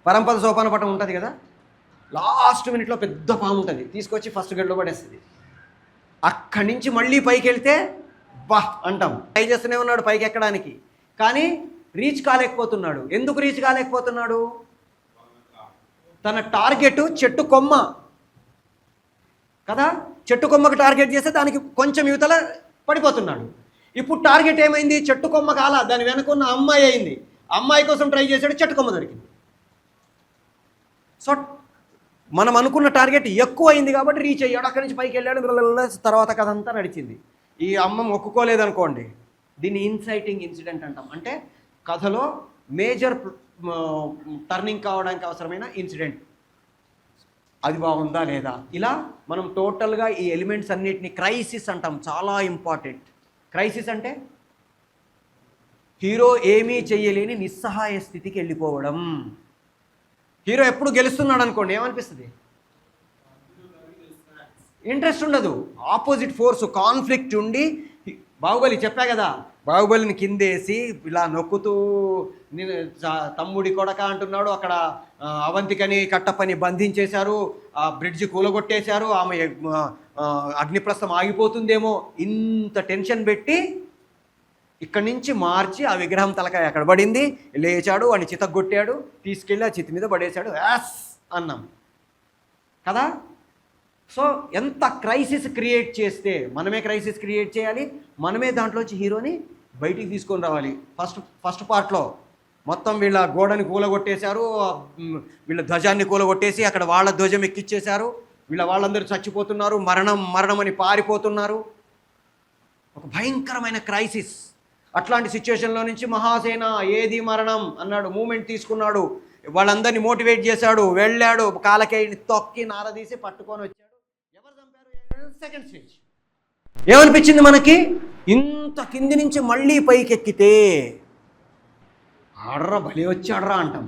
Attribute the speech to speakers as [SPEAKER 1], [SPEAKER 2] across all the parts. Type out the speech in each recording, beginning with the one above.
[SPEAKER 1] పరంపద సోపాన పటం ఉంటుంది కదా, లాస్ట్ మినిట్లో పెద్ద పాము ఉంటుంది, తీసుకొచ్చి ఫస్ట్ గేట్లో పడేస్తుంది. అక్కడి నుంచి మళ్ళీ పైకి వెళ్తే బా అంటాం, ట్రై చేస్తూనే ఉన్నాడు పైకి ఎక్కడానికి, కానీ రీచ్ కాలేకపోతున్నాడు. ఎందుకు రీచ్ కాలేకపోతున్నాడు? తన టార్గెట్ చెట్టు కొమ్మ కదా, చెట్టు కొమ్మకు టార్గెట్ చేస్తే దానికి కొంచెం యువతల పడిపోతున్నాడు. ఇప్పుడు టార్గెట్ ఏమైంది? చెట్టు కొమ్మ కాల, దాని వెనుకున్న అమ్మాయి అయింది. అమ్మాయి కోసం ట్రై చేశాడు, చెట్టు కొమ్మ దొరికింది. సో మనం అనుకున్న టార్గెట్ ఎక్కువ అయింది కాబట్టి రీచ్ అయ్యాడు, అక్కడి నుంచి పైకి వెళ్ళాడు. తర్వాత కథ అంతా నడిచింది. ఈ అమ్మ మొక్కుకోలేదనుకోండి, దీన్ని ఇన్సైటింగ్ ఇన్సిడెంట్ అంటాం. అంటే కథలో మేజర్ టర్నింగ్ కావడానికి అవసరమైన ఇన్సిడెంట్, అది బాగుందా లేదా, ఇలా మనం టోటల్గా ఈ ఎలిమెంట్స్ అన్నిటిని క్రైసిస్ అంటాం. చాలా ఇంపార్టెంట్. క్రైసిస్ అంటే హీరో ఏమీ చెయ్యలేని నిస్సహాయ స్థితికి వెళ్ళిపోవడం. హీరో ఎప్పుడు గెలుస్తున్నాడు అనుకోండి, ఏమనిపిస్తుంది? ఇంట్రెస్ట్ ఉండదు. ఆపోజిట్ ఫోర్స్ కాన్ఫ్లిక్ట్ ఉండి, బాహుబలి చెప్పా కదా, బాహుబలిని కిందేసి ఇలా నొక్కుతూ తమ్ముడి కొడక అంటున్నాడు, అక్కడ అవంతికని కట్టప్పని బంధించేశారు, ఆ బ్రిడ్జి కూలగొట్టేశారు, ఆమె అగ్నిప్రస్థం ఆగిపోతుందేమో, ఇంత టెన్షన్ పెట్టి ఇక్కడి నుంచి మార్చి ఆ విగ్రహం తలకాయ అక్కడ పడింది, లేచాడు, వాడిని చితగొట్టాడు, తీసుకెళ్ళి ఆ చితి మీద పడేశాడు, యాస్ అన్నాం కదా. సో ఎంత క్రైసిస్ క్రియేట్ చేస్తే, మనమే క్రైసిస్ క్రియేట్ చేయాలి, మనమే దాంట్లోంచి హీరోని బయటికి తీసుకొని రావాలి. ఫస్ట్ పార్ట్లో మొత్తం వీళ్ళ గోడని కూలగొట్టేశారు, వీళ్ళ ధ్వజాన్ని కూలగొట్టేసి అక్కడ వాళ్ళ ధ్వజం ఎక్కిచ్చేశారు, వాళ్ళందరూ చచ్చిపోతున్నారు, మరణం అని పారిపోతున్నారు. ఒక భయంకరమైన క్రైసిస్. అట్లాంటి సిచ్యువేషన్లో నుంచి మహాసేన ఏది మరణం అన్నాడు, మూమెంట్ తీసుకున్నాడు, వాళ్ళందరినీ మోటివేట్ చేశాడు, వెళ్ళాడు, కాలకేయిని తొక్కి నారదీసి పట్టుకొని వచ్చాడు. ఎవరు చంపారు? Second stage. ఏమనిపించింది మనకి? ఇంత కింది నుంచి మళ్ళీ పైకి ఎక్కితే ఆడరా బలి వచ్చి ఆడరా అంటాం,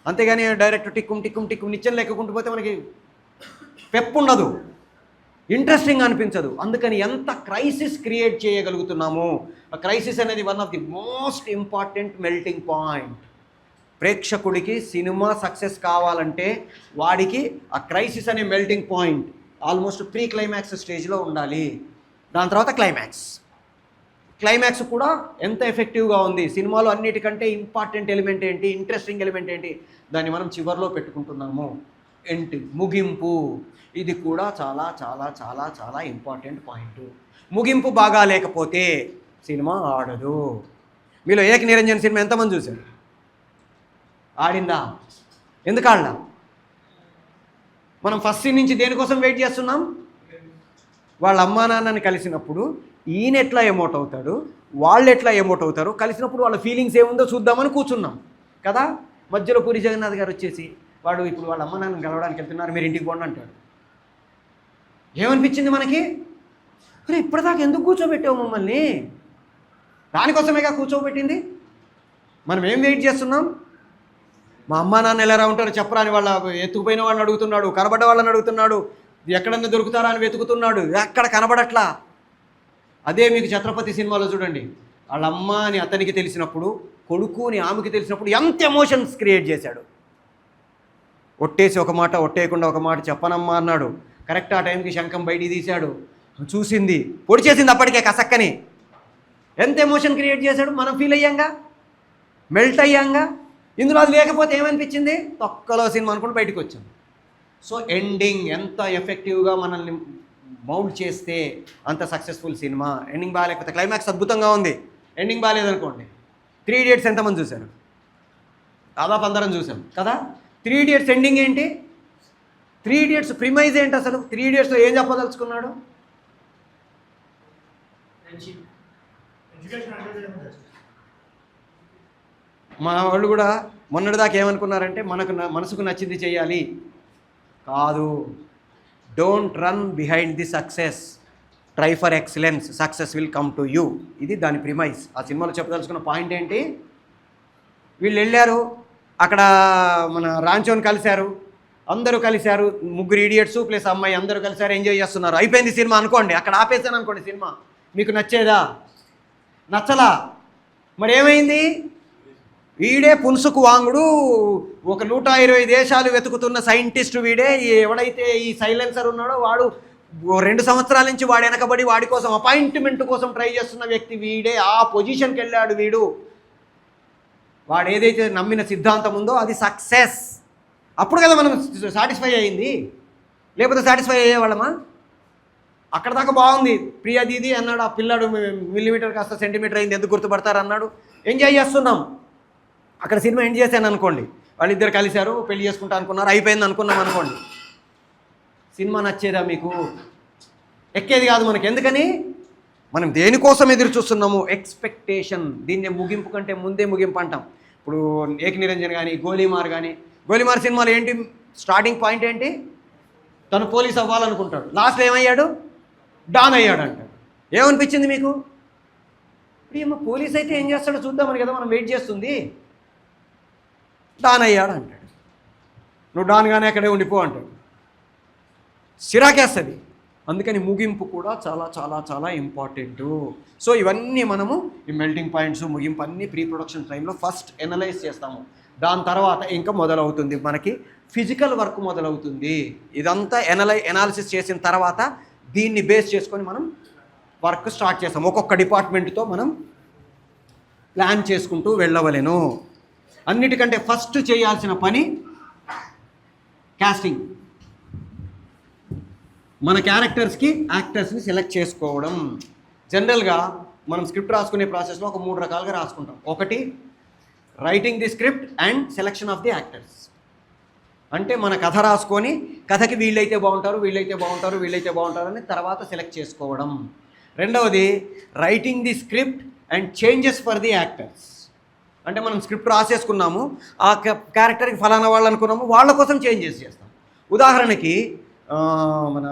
[SPEAKER 1] అంతేగాని డైరెక్ట్ టిక్కుం నిచ్చెన లెక్కుంటూ పోతే మనకి పెప్పు ఉండదు, ఇంట్రెస్టింగ్ అనిపించదు. అందుకని ఎంత క్రైసిస్ క్రియేట్ చేయగలుగుతున్నాము. ఆ క్రైసిస్ అనేది one of the most important melting point. ప్రేక్షకుడికి సినిమా సక్సెస్ కావాలంటే వాడికి ఆ క్రైసిస్ అనే melting point almost pre climax స్టేజ్లో ఉండాలి. దాని తర్వాత క్లైమాక్స్ కూడా ఎంత ఎఫెక్టివ్గా ఉంది. సినిమాలో అన్నిటికంటే ఇంపార్టెంట్ ఎలిమెంట్ ఏంటి, ఇంట్రెస్టింగ్ ఎలిమెంట్ ఏంటి, దాన్ని మనం చివరిలో పెట్టుకుంటున్నాము. ముగింపు, ఇది కూడా చాలా చాలా చాలా చాలా ఇంపార్టెంట్ పాయింట్. ముగింపు బాగా లేకపోతే సినిమా ఆడదు. మీలో ఏక నిరంజన్ సినిమా ఎంతమంది చూశారు? ఆడిందా? ఎందుకు ఆడలా? మనం ఫస్ట్ సీన్ నుంచి దేనికోసం వెయిట్ చేస్తున్నాం? వాళ్ళ అమ్మా నాన్నని కలిసినప్పుడు ఈయన ఎట్లా ఎమోట్ అవుతాడు, వాళ్ళు ఎట్లా ఎమోట్ అవుతారు, కలిసినప్పుడు వాళ్ళ ఫీలింగ్స్ ఏముందో చూద్దామని కూర్చున్నాం కదా. మధ్యలో పూరి జగన్నాథ్ గారు వచ్చేసి, వాడు ఇప్పుడు వాళ్ళ అమ్మ నాన్నని కలవడానికి వెళ్తున్నారు, మీరు ఇంటికి పోండి అంటాడు. ఏమనిపించింది మనకి? అరే ఇప్పటిదాకా ఎందుకు కూర్చోబెట్టావు మమ్మల్ని? దానికోసమేగా కూర్చోబెట్టింది. మనం ఏం వెయిట్ చేస్తున్నాం? మా అమ్మా నాన్న ఎలా ఉంటారో చెప్పరా అని వాళ్ళ ఎత్తుకుపోయిన వాళ్ళని అడుగుతున్నాడు, కనబడ్డ వాళ్ళని అడుగుతున్నాడు, ఎక్కడన్నా దొరుకుతారా అని వెతుకుతున్నాడు, ఎక్కడ కనబడట్లా. అదే మీకు ఛత్రపతి సినిమాలో చూడండి, వాళ్ళ అమ్మ అని అతనికి తెలిసినప్పుడు, కొడుకు అని ఆమెకి తెలిసినప్పుడు ఎంత ఎమోషన్స్ క్రియేట్ చేశాడు. ఒట్టేసి ఒక మాట, ఒట్టేయకుండా ఒక మాట చెప్పనమ్మా అన్నాడు. కరెక్ట్ ఆ టైంకి శంఖం బయటికి తీశాడు, చూసింది, పొడి చేసింది అప్పటికే కసక్కని. ఎంత ఎమోషన్ క్రియేట్ చేశాడు. మనం ఫీల్ అయ్యాంగా, మెల్ట్ అయ్యాంగా. ఇందులో అది లేకపోతే ఏమనిపించింది? తొక్కలో సినిమా అనుకుంటూ బయటకు వచ్చాం. సో ఎండింగ్ ఎంత ఎఫెక్టివ్గా మనల్ని మౌల్డ్ చేస్తే అంత సక్సెస్ఫుల్ సినిమా. ఎండింగ్ బాగాలేకపోతే, క్లైమాక్స్ అద్భుతంగా ఉంది, ఎండింగ్ బాగాలేదనుకోండి. 3 Idiots ఎంతమంది చూశారు? దాదాపు అందరం చూసాం కదా. 3 Idiots ఎండింగ్ ఏంటి? 3 Idiots ప్రిమైజ్ ఏంటి అసలు? 3 Idiotsలో ఏం చెప్పదలుచుకున్నాడు? మన వాళ్ళు కూడా మొన్నటిదాకా ఏమనుకున్నారంటే మనసుకు నచ్చింది చేయాలి. కాదు, don't run behind the success, try for excellence, success will come to you. ఇది దాని ప్రిమైజ్. ఆ సినిమాలో చెప్పదలుచుకున్న పాయింట్ ఏంటి? వీళ్ళు వెళ్ళారు, అక్కడ మన రాంచోని కలిశారు, అందరూ కలిశారు, 3 idiots ప్లస్ అమ్మాయి అందరూ కలిశారు, ఎంజాయ్ చేస్తున్నారు. అయిపోయింది సినిమా అనుకోండి, అక్కడ ఆపేసాను అనుకోండి. సినిమా మీకు నచ్చేదా? నచ్చలా? మరి ఏమైంది? వీడే పున్సుకు వాంగుడు, ఒక 120 దేశాలు వెతుకుతున్న సైంటిస్ట్ వీడే. ఎవడైతే ఈ సైలెన్సర్ ఉన్నాడో వాడు 2 సంవత్సరాల నుంచి వాడు వెనకబడి వాడి కోసం అపాయింట్మెంట్ కోసం ట్రై చేస్తున్న వ్యక్తి వీడే. ఆ పొజిషన్కి వెళ్ళాడు వీడు. వాడు ఏదైతే నమ్మిన సిద్ధాంతం ఉందో అది సక్సెస్. అప్పుడు కదా మనం సాటిస్ఫై అయ్యింది, లేకపోతే సాటిస్ఫై అయ్యేవాళ్ళమా? అక్కడ దాకా బాగుంది. ప్రియా దీది అన్నాడు, ఆ పిల్లాడు మిల్లీమీటర్ కాస్త సెంటీమీటర్ అయింది, ఎందుకు గుర్తుపడతారు అన్నాడు. ఎంజాయ్ చేస్తున్నాం. అక్కడ సినిమా ఎండ్ చేశాను అనుకోండి, వాళ్ళిద్దరు కలిశారు, పెళ్లి చేసుకుంటా అనుకున్నారు, అయిపోయింది అనుకున్నాం అనుకోండి. సినిమా నచ్చేదా మీకు? ఎక్కేది కాదు మనకి. ఎందుకని? మనం దేనికోసం ఎదురు చూస్తున్నాము? ఎక్స్పెక్టేషన్. దీన్ని ముగింపు కంటే ముందే ముగింపు అంటాం. ఇప్పుడు ఏకనిరంజన్ కానీ, గోలీమార్ కానీ, గోలీమార్ సినిమాలో ఏంటి స్టార్టింగ్ పాయింట్ ఏంటి? తను పోలీస్ అవ్వాలనుకుంటాడు, లాస్ట్లో ఏమయ్యాడు? డాన్ అయ్యాడు అంటాడు. ఏమనిపించింది మీకు? ఇప్పుడు ఏమో పోలీస్ అయితే ఏం చేస్తాడో చూద్దామని కదా మనం వెయిట్ చేస్తుంది. డాన్ అయ్యాడు అంటాడు. నువ్వు డాన్గానే అక్కడే ఉండిపో అంటాడు. చిరాకేస్తుంది. అందుకని ముగింపు కూడా చాలా చాలా చాలా ఇంపార్టెంటు. సో ఇవన్నీ మనము ఈ మెల్టింగ్ పాయింట్స్, ముగింపు అన్నీ ప్రీ ప్రొడక్షన్ టైంలో ఫస్ట్ ఎనలైజ్ చేస్తాము. దాని తర్వాత ఇంకా మొదలవుతుంది మనకి ఫిజికల్ వర్క్ మొదలవుతుంది. ఇదంతా ఎనాలిసిస్ చేసిన తర్వాత దీన్ని బేస్ చేసుకొని మనం వర్క్ స్టార్ట్ చేస్తాం. ఒక్కొక్క డిపార్ట్మెంట్తో మనం ప్లాన్ చేసుకుంటూ వెళ్ళవలెను. అన్నిటికంటే ఫస్ట్ చేయాల్సిన పని కాస్టింగ్. మన క్యారెక్టర్స్కి యాక్టర్స్ని సెలెక్ట్ చేసుకోవడం. జనరల్గా మనం స్క్రిప్ట్ రాసుకునే ప్రాసెస్లో ఒక 3 రకాలుగా రాసుకుంటాం. ఒకటి writing the script and selection of the actors. అంటే మన కథ రాసుకొని కథకి వీళ్ళైతే బాగుంటారు, వీళ్ళైతే బాగుంటారు, వీళ్ళైతే బాగుంటారు అని తర్వాత సెలెక్ట్ చేసుకోవడం. రెండవది writing the script and changes for the actors. అంటే మనం స్క్రిప్ట్ రాసేసుకున్నాము, ఆ క్యారెక్టర్కి ఫలానా వాళ్ళు అనుకున్నాము, వాళ్ళ కోసం చేంజెస్ చేస్తాం. ఉదాహరణకి మన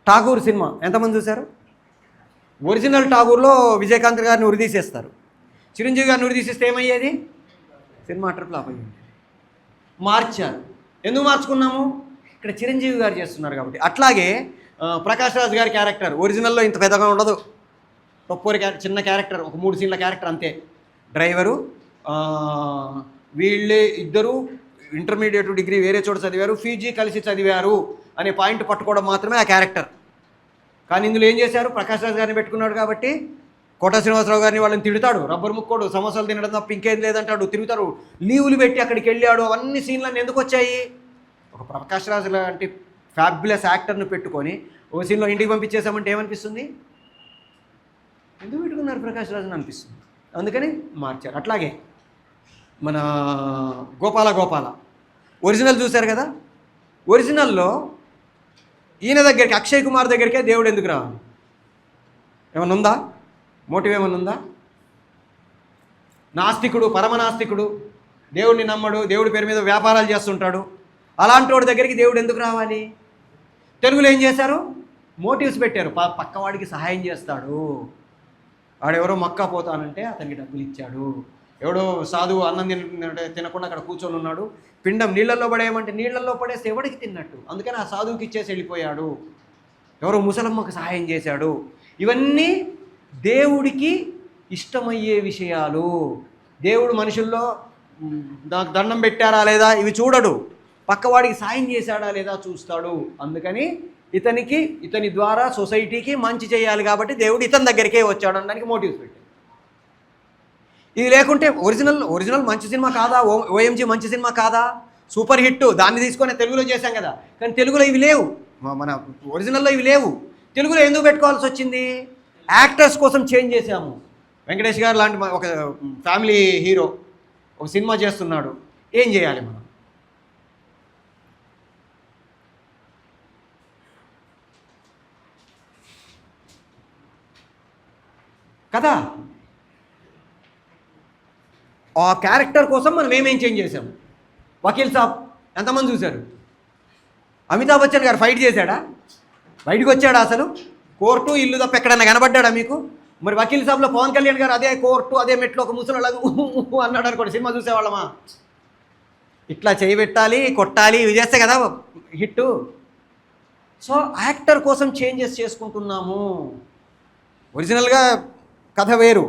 [SPEAKER 1] ఠాగూర్ సినిమా ఎంతమంది చూశారు? ఒరిజినల్ ఠాగూర్లో విజయకాంత్ గారిని ఉరిదీసేస్తారు. చిరంజీవి గారిని ఉరిదీసేస్తే ఏమయ్యేది? సినిమా ట్రిప్లాప్ అయ్యింది. మార్చారు. ఎందుకు మార్చుకున్నాము? ఇక్కడ చిరంజీవి గారు చేస్తున్నారు కాబట్టి. అట్లాగే ప్రకాష్ రాజ్ గారి క్యారెక్టర్ ఒరిజినల్లో ఇంత పెద్దగా ఉండదు. తొప్పూరి చిన్న క్యారెక్టర్, ఒక 3 సీన్ల క్యారెక్టర్ అంతే. డ్రైవరు, వీళ్ళే ఇద్దరు ఇంటర్మీడియట్ డిగ్రీ వేరే చోట చదివారు, పీజీ కలిసి చదివారు అనే పాయింట్ పట్టుకోవడం మాత్రమే ఆ క్యారెక్టర్. కానీ ఇందులో ఏం చేశారు? ప్రకాష్ రాజ్ గారిని పెట్టుకున్నాడు కాబట్టి కోట శ్రీనివాసరావు గారిని వాళ్ళని తిడతాడు, రబ్బర్ ముక్కోడు, సమోసాలు తినడం తప్ప ఇంకేం లేదంటాడు, తిరుగుతారు, లీవులు పెట్టి అక్కడికి వెళ్ళాడు. అవన్నీ సీన్లన్నీ ఎందుకు వచ్చాయి? ఒక ప్రకాష్ రాజ్ లాంటి ఫ్యాబులస్ యాక్టర్ని పెట్టుకొని ఒక సీన్లో ఇంటికి పంపించేసామంటే ఏమనిపిస్తుంది? ఎందుకు పెట్టుకున్నారు ప్రకాష్ రాజ్ అని అనిపిస్తుంది. అందుకని మార్చారు. అట్లాగే మన గోపాల ఒరిజినల్ చూశారు కదా. ఒరిజినల్లో ఈయన దగ్గరికి, అక్షయ్ కుమార్ దగ్గరికే దేవుడు ఎందుకు రావాలి? ఏమన్నా ఉందా? మోటివ్ ఏమన్నా ఉందా? నాస్తికుడు, పరమనాస్తికుడు, దేవుడిని నమ్మడు, దేవుడి పేరు మీద వ్యాపారాలు చేస్తుంటాడు. అలాంటి వాడి దగ్గరికి దేవుడు ఎందుకు రావాలి? తెలుగులో ఏం చేశారు? మోటివ్స్ పెట్టారు. పక్కవాడికి సహాయం చేస్తాడు, వాడెవరో మక్కా పోతానంటే అతనికి డబ్బులు ఇచ్చాడు, ఎవడో సాధువు అన్నం తినకుండా అక్కడ కూర్చొని ఉన్నాడు, పిండం నీళ్ళల్లో పడేయమంటే నీళ్ళల్లో పడేస్తే ఎవడికి తిన్నట్టు, అందుకని ఆ సాధువుకి ఇచ్చేసి వెళ్ళిపోయాడు, ఎవరో ముసలమ్మకు సహాయం చేశాడు. ఇవన్నీ దేవుడికి ఇష్టమయ్యే విషయాలు. దేవుడు మనుషుల్లో నాకు దండం పెట్టారా లేదా ఇవి చూడడు, పక్కవాడికి సాయం చేశాడా లేదా చూస్తాడు. అందుకని ఇతని ద్వారా సొసైటీకి మంచి చేయాలి కాబట్టి దేవుడు ఇతని దగ్గరికే వచ్చాడు అనడానికి మోటివ్స్ పెట్టాడు. ఇది లేకుంటే ఒరిజినల్ మంచి సినిమా కాదా? ఓఎంజీ మంచి సినిమా కాదా? Super hit. దాన్ని తీసుకొని తెలుగులో చేశాం కదా, కానీ తెలుగులో ఇవి లేవు. మన ఒరిజినల్లో ఇవి లేవు. తెలుగులో ఎందుకు పెట్టుకోవాల్సి వచ్చింది? యాక్టర్స్ కోసం చేంజ్ చేసాము. వెంకటేష్ గారు లాంటి ఒక ఫ్యామిలీ హీరో ఒక సినిమా చేస్తున్నాడు, ఏం చేయాలి మనం? కదా, ఆ క్యారెక్టర్ కోసం మనం ఏమేం చేంజ్ చేసాము? వకీల్ సాబ్ ఎంతమంది చూశారు? అమితాబ్ బచ్చన్ గారు ఫైట్ చేశాడా? బయటకు వచ్చాడా? అసలు కోర్టు ఇల్లు తప్ప ఎక్కడన్నా కనబడ్డాడా మీకు? మరి వకీల్ సాబ్లో పవన్ కళ్యాణ్ గారు అదే కోర్టు అదే మెట్లో ఒక ముసలిలాగా అన్నాడు అనుకోండి, సినిమా చూసేవాళ్ళమా? ఇట్లా చేయబెట్టాలి, కొట్టాలి, ఇవి చేస్తే కదా హిట్టు. సో యాక్టర్ కోసం చేంజెస్ చేసుకుంటున్నాము. ఒరిజినల్గా కథ వేరు,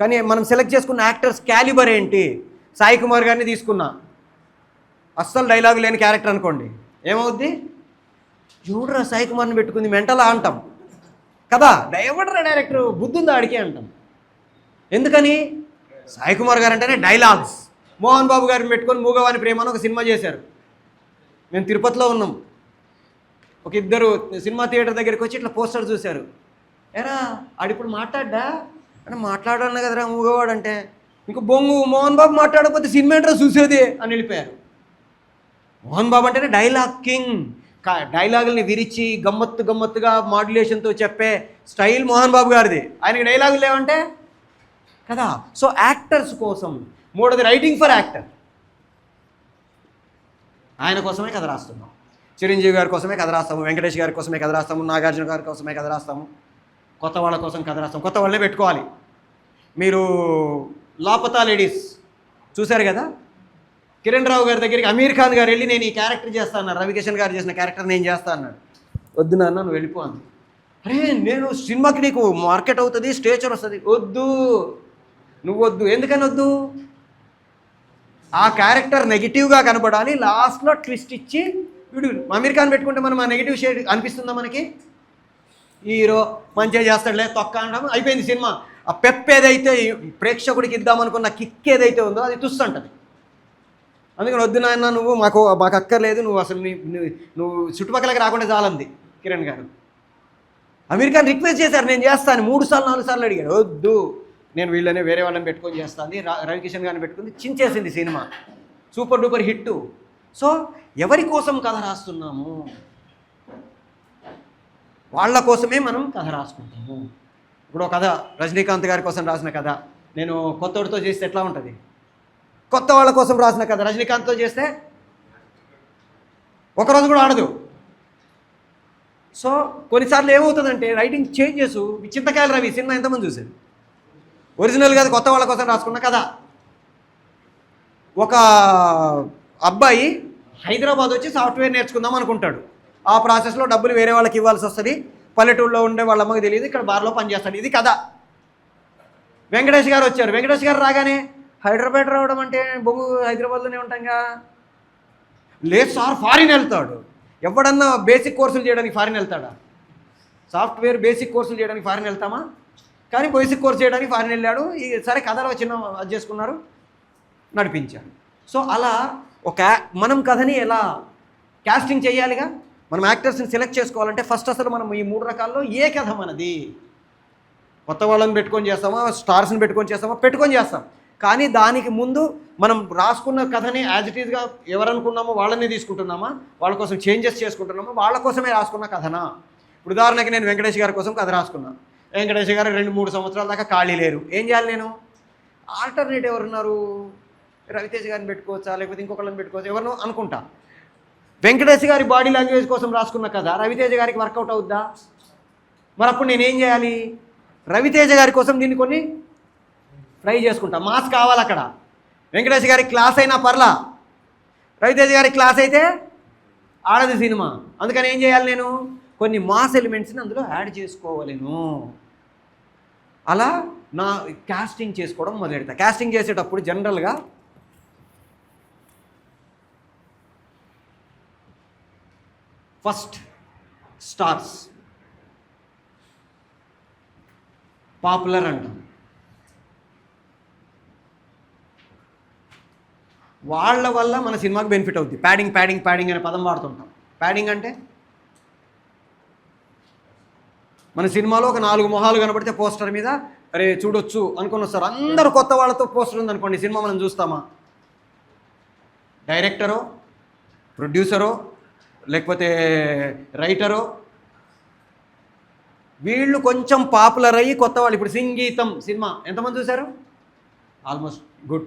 [SPEAKER 1] కానీ మనం సెలెక్ట్ చేసుకున్న యాక్టర్స్ క్యాలిబర్ ఏంటి? సాయి కుమార్ గారిని తీసుకున్నా, అస్సలు డైలాగ్ లేని క్యారెక్టర్ అనుకోండి, ఏమవుద్ది? చూడరా సాయి కుమార్ని పెట్టుకుంది మెంటలా అంటాం కదా. ఎవడరా డైరెక్టర్, బుద్ధి ఉందా ఆడికే అంటాం. ఎందుకని? సాయి కుమార్ గారు అంటేనే డైలాగ్స్. మోహన్ బాబు గారిని పెట్టుకొని మూగవాని ప్రేమ అని ఒక సినిమా చేశారు. మేము తిరుపతిలో ఉన్నాం, ఒక ఇద్దరు సినిమా థియేటర్ దగ్గరికి వచ్చి ఇట్లా పోస్టర్ చూశారు. ఎరా ఆడిప్పుడు మాట్లాడ్డా అంటే, మాట్లాడాలన్నా కదరా మూగవాడు అంటే. ఇంకో బొంగు మోహన్ బాబు మాట్లాడకపోతే సినిమా ఏంట్రా చూసేది అని వెళ్ళిపోయారు. మోహన్ బాబు అంటేనే డైలాగ్ కింగ్. డైలాగుల్ని విరిచి గమ్మత్తుగా మాడ్యులేషన్తో చెప్పే స్టైల్ మోహన్ బాబు గారిది. ఆయనకి డైలాగులు లేవంటే కదా. సో యాక్టర్స్ కోసం. మూడోది రైటింగ్ ఫర్ యాక్టర్. ఆయన కోసమే కథ రాస్తున్నాం. చిరంజీవి గారి కోసమే కథ రాస్తాము, వెంకటేష్ గారి కోసమే కథ రాస్తాము, నాగార్జున గారి కోసమే కథ రాస్తాము, కొత్త వాళ్ళ కోసం కథ రాస్తాము. కొత్త వాళ్ళనే పెట్టుకోవాలి. మీరు లాపతా లేడీస్ చూశారు కదా. కిరణ్ రావు గారి దగ్గరికి అమీర్ ఖాన్ గారు వెళ్ళి నేను ఈ క్యారెక్టర్ చేస్తా అన్నారు, రవికిషన్ గారు చేసిన క్యారెక్టర్ నేను చేస్తా అన్నాడు. వద్దు నాన్న నువ్వు వెళ్ళిపో అన్న. అరే నేను సినిమాకి నీకు మార్కెట్ అవుతుంది, స్టేచర్ వస్తుంది. వద్దు, నువ్వు వద్దు. ఎందుకని వద్దు? ఆ క్యారెక్టర్ నెగిటివ్గా కనపడాలి, లాస్ట్లో ట్విస్ట్ ఇచ్చి వీడు అమీర్ ఖాన్ పెట్టుకుంటే మనం ఆ నెగిటివ్ షేడ్ అనిపిస్తుందా మనకి? హీరో మంచిగా చేస్తాడులే తొక్క అనడం అయిపోయింది సినిమా. ఆ పెప్ ఏదైతే ప్రేక్షకుడికి ఇద్దామనుకున్న కిక్ ఏదైతే ఉందో అది తుస్సంటది. అందుకని వద్దు నాయన నువ్వు మాకు అక్కర్లేదు, నువ్వు అసలు నువ్వు చుట్టుపక్కలకి రాకుండా చాలంది కిరణ్ గారు. అమీర్ ఖాన్ రిక్వెస్ట్ చేశారు నేను చేస్తాను, 3 సార్లు 4 సార్లు అడిగారు. వద్దు నేను వీళ్ళనే వేరే వాళ్ళని పెట్టుకొని చేస్తాను. రవికిషన్ గారిని పెట్టుకుంది, చించేసింది సినిమా. Super duper hit. సో ఎవరి కోసం కథ రాస్తున్నాము? వాళ్ళ కోసమే మనం కథ రాసుకుంటాము. ఇప్పుడు ఒక కథ రజనీకాంత్ గారి కోసం రాసిన కథ నేను కొత్తోడితో చేస్తే ఎట్లా ఉంటుంది? కొత్త వాళ్ళ కోసం రాసిన కథ రజనీకాంత్తో చేస్తే ఒకరోజు కూడా ఆడదు. సో కొన్నిసార్లు ఏమవుతుందంటే రైటింగ్ చేంజెస్. చింతకాయలు రవి సినిమా ఎంతమంది చూసేది? ఒరిజినల్ కాదు, కొత్త వాళ్ళ కోసం రాసుకున్న కథ. ఒక అబ్బాయి హైదరాబాద్ వచ్చి సాఫ్ట్వేర్ నేర్చుకుందాం అనుకుంటాడు. ఆ ప్రాసెస్లో డబ్బులు వేరే వాళ్ళకి ఇవ్వాల్సి వస్తుంది. పల్లెటూరులో ఉండే వాళ్ళ అమ్మకి తెలియదు, ఇక్కడ బార్లో పనిచేస్తాడు. ఇది కథ. వెంకటేష్ గారు వచ్చారు. వెంకటేష్ గారు రాగానే హైదరాబాద్ రావడం అంటే బొంగు హైదరాబాద్లోనే ఉంటాంగా. లేదు సార్ ఫారిన్ వెళ్తాడు. ఎవడన్నా బేసిక్ కోర్సులు చేయడానికి ఫారిన్ వెళ్తాడా? సాఫ్ట్వేర్ బేసిక్ కోర్సులు చేయడానికి ఫారిన్ వెళ్తామా? కానీ బేసిక్ కోర్స్ చేయడానికి ఫారిన్ వెళ్ళాడు. సరే కథలో చిన్న అది చేసుకున్నారు, నడిపించాడు. సో అలా మనం కథని ఎలా కాస్టింగ్ చేయాలిగా. మనం యాక్టర్స్ని సెలెక్ట్ చేసుకోవాలంటే ఫస్ట్ అసలు మనం ఈ 3 రకాల్లో ఏ కథ మనది? కొత్త వాళ్ళని పెట్టుకొని చేస్తామా, స్టార్స్ని పెట్టుకొని చేస్తాం. కానీ దానికి ముందు మనం రాసుకున్న కథని యాజ్ ఇట్ ఈస్గా ఎవరనుకున్నామో వాళ్ళని తీసుకుంటున్నామా, వాళ్ళ కోసం చేంజెస్ చేసుకుంటున్నామా, వాళ్ళ కోసమే రాసుకున్న కథనా? ఇప్పుడు ఉదాహరణకి నేను వెంకటేష్ గారి కోసం కథ రాసుకున్నా. వెంకటేష్ గారు 2-3 సంవత్సరాల దాకా ఖాళీ లేరు. ఏం చేయాలి నేను? ఆల్టర్నేట్ ఎవరున్నారు? రవితేజ గారిని పెట్టుకోవచ్చా, లేకపోతే ఇంకొకళ్ళని పెట్టుకోవచ్చా, ఎవరినో అనుకుంటా. వెంకటేష్ గారి బాడీ లాంగ్వేజ్ కోసం రాసుకున్న కథ రవితేజ గారికి వర్కౌట్ అవుద్దా? మరి అప్పుడు నేనేం చేయాలి? రవితేజ గారి కోసం దీన్ని కొన్ని ట్రై చేసుకుంటా. మాస్ కావాలి అక్కడ. వెంకటేష్ గారి క్లాస్ అయినా పర్లా, రవితేజ గారి క్లాస్ అయితే ఆడది సినిమా. అందుకని ఏం చేయాలి? నేను కొన్ని మాస్ ఎలిమెంట్స్ని అందులో యాడ్ చేసుకోవాలను. అలా నా కాస్టింగ్ చేసుకోవడం మొదలెడతా. కాస్టింగ్ చేసేటప్పుడు జనరల్గా ఫస్ట్ స్టార్స్ పాపులర్ అంటాం. వాళ్ళ వల్ల మన సినిమాకి బెనిఫిట్ అవుతుంది. ప్యాడింగ్ అనే పదం వాడుతుంటాం. ప్యాడింగ్ అంటే మన సినిమాలో ఒక 4 మొహాలు కనబడితే పోస్టర్ మీద అరే చూడొచ్చు అనుకుని వస్తారు. అందరూ కొత్త వాళ్ళతో పోస్టర్ ఉందనుకోండి, సినిమా మనం చూస్తామా? డైరెక్టరో, ప్రొడ్యూసరో, లేకపోతే రైటరో, వీళ్ళు కొంచెం పాపులర్ అయ్యి కొత్త వాళ్ళు. ఇప్పుడు సంగీతం సినిమా ఎంతమంది చూశారు? Almost good.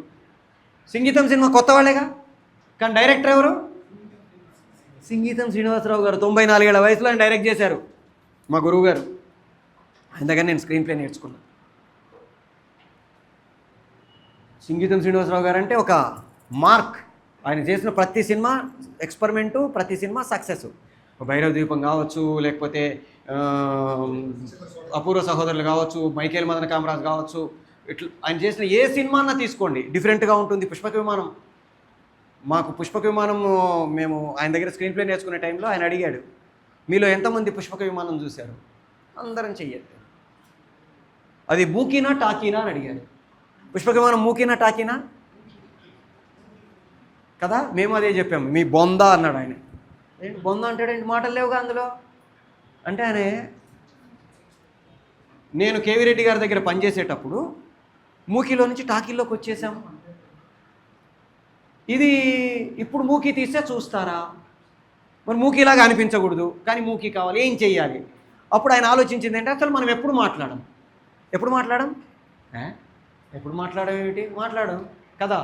[SPEAKER 1] సంగీతం సినిమా కొత్త వాళ్ళేగా. కానీ డైరెక్టర్ ఎవరు? సంగీతం శ్రీనివాసరావు గారు. 94 ఏళ్ల వయసులో ఆయన డైరెక్ట్ చేశారు, మా గురువు గారు. ఆయన దగ్గర నేను స్క్రీన్ ప్లే నేర్చుకున్నాను. సంగీతం శ్రీనివాసరావు గారు అంటే ఒక మార్క్. ఆయన చేసిన ప్రతి సినిమా ఎక్స్పెరిమెంటు, ప్రతి సినిమా సక్సెస్. భైరవ ద్వీపం కావచ్చు, లేకపోతే అపూర్వ సహోదరులు కావచ్చు, మైకేల్ మదన కామరాజ్ కావచ్చు, ఇట్లా ఆయన చేసిన ఏ సినిమా అన్నా తీసుకోండి డిఫరెంట్గా ఉంటుంది. పుష్పక విమానం, మాకు పుష్పక విమానం మేము ఆయన దగ్గర స్క్రీన్ ప్లే నేర్చుకునే టైంలో ఆయన అడిగాడు, మీలో ఎంతమంది పుష్పక విమానం చూశారు? అందరం చెయ్యదు. అది మూకీనా టాకీనా అని అడిగాడు. పుష్పక విమానం మూకీనా టాకీనా కదా, మేము అదే చెప్పాము. మీ బొంద అన్నాడు ఆయన. ఏంటి బొంద అంటాడేంటి, మాటలు లేవుగా అందులో అంటే. ఆయన నేను కేవీ రెడ్డి గారి దగ్గర పనిచేసేటప్పుడు మూకీలో నుంచి టాకీలోకి వచ్చేసాము. ఇది ఇప్పుడు మూకీ తీస్తే చూస్తారా? మరి మూకీలాగా అనిపించకూడదు, కానీ మూకీ కావాలి, ఏం చెయ్యాలి? అప్పుడు ఆయన ఆలోచించింది ఏంటంటే, అసలు మనం ఎప్పుడు మాట్లాడం ఎప్పుడు మాట్లాడడం మాట్లాడం కదా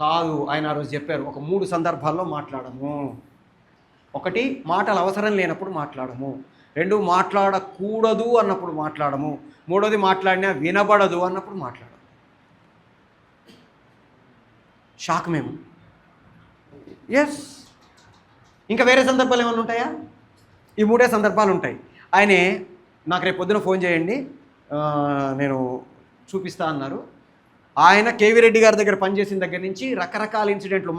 [SPEAKER 1] కాదు. ఆయన ఆ రోజు చెప్పారు, ఒక 3 సందర్భాల్లో మాట్లాడము. 1, మాటలు అవసరం లేనప్పుడు మాట్లాడము. 2, మాట్లాడకూడదు అన్నప్పుడు మాట్లాడము. 3, మాట్లాడినా వినబడదు అన్నప్పుడు మాట్లాడము. షాక్ మేము. ఎస్, ఇంకా వేరే సందర్భాలు ఏమైనా ఉంటాయా? ఈ 3 సందర్భాలు ఉంటాయి. ఆయనే నాకు రేపు పొద్దున ఫోన్ చేయండి, నేను చూపిస్తా అన్నారు. ఆయన కేవీ రెడ్డి గారి దగ్గర పనిచేసిన దగ్గర నుంచి రకరకాల ఇన్సిడెంట్లు,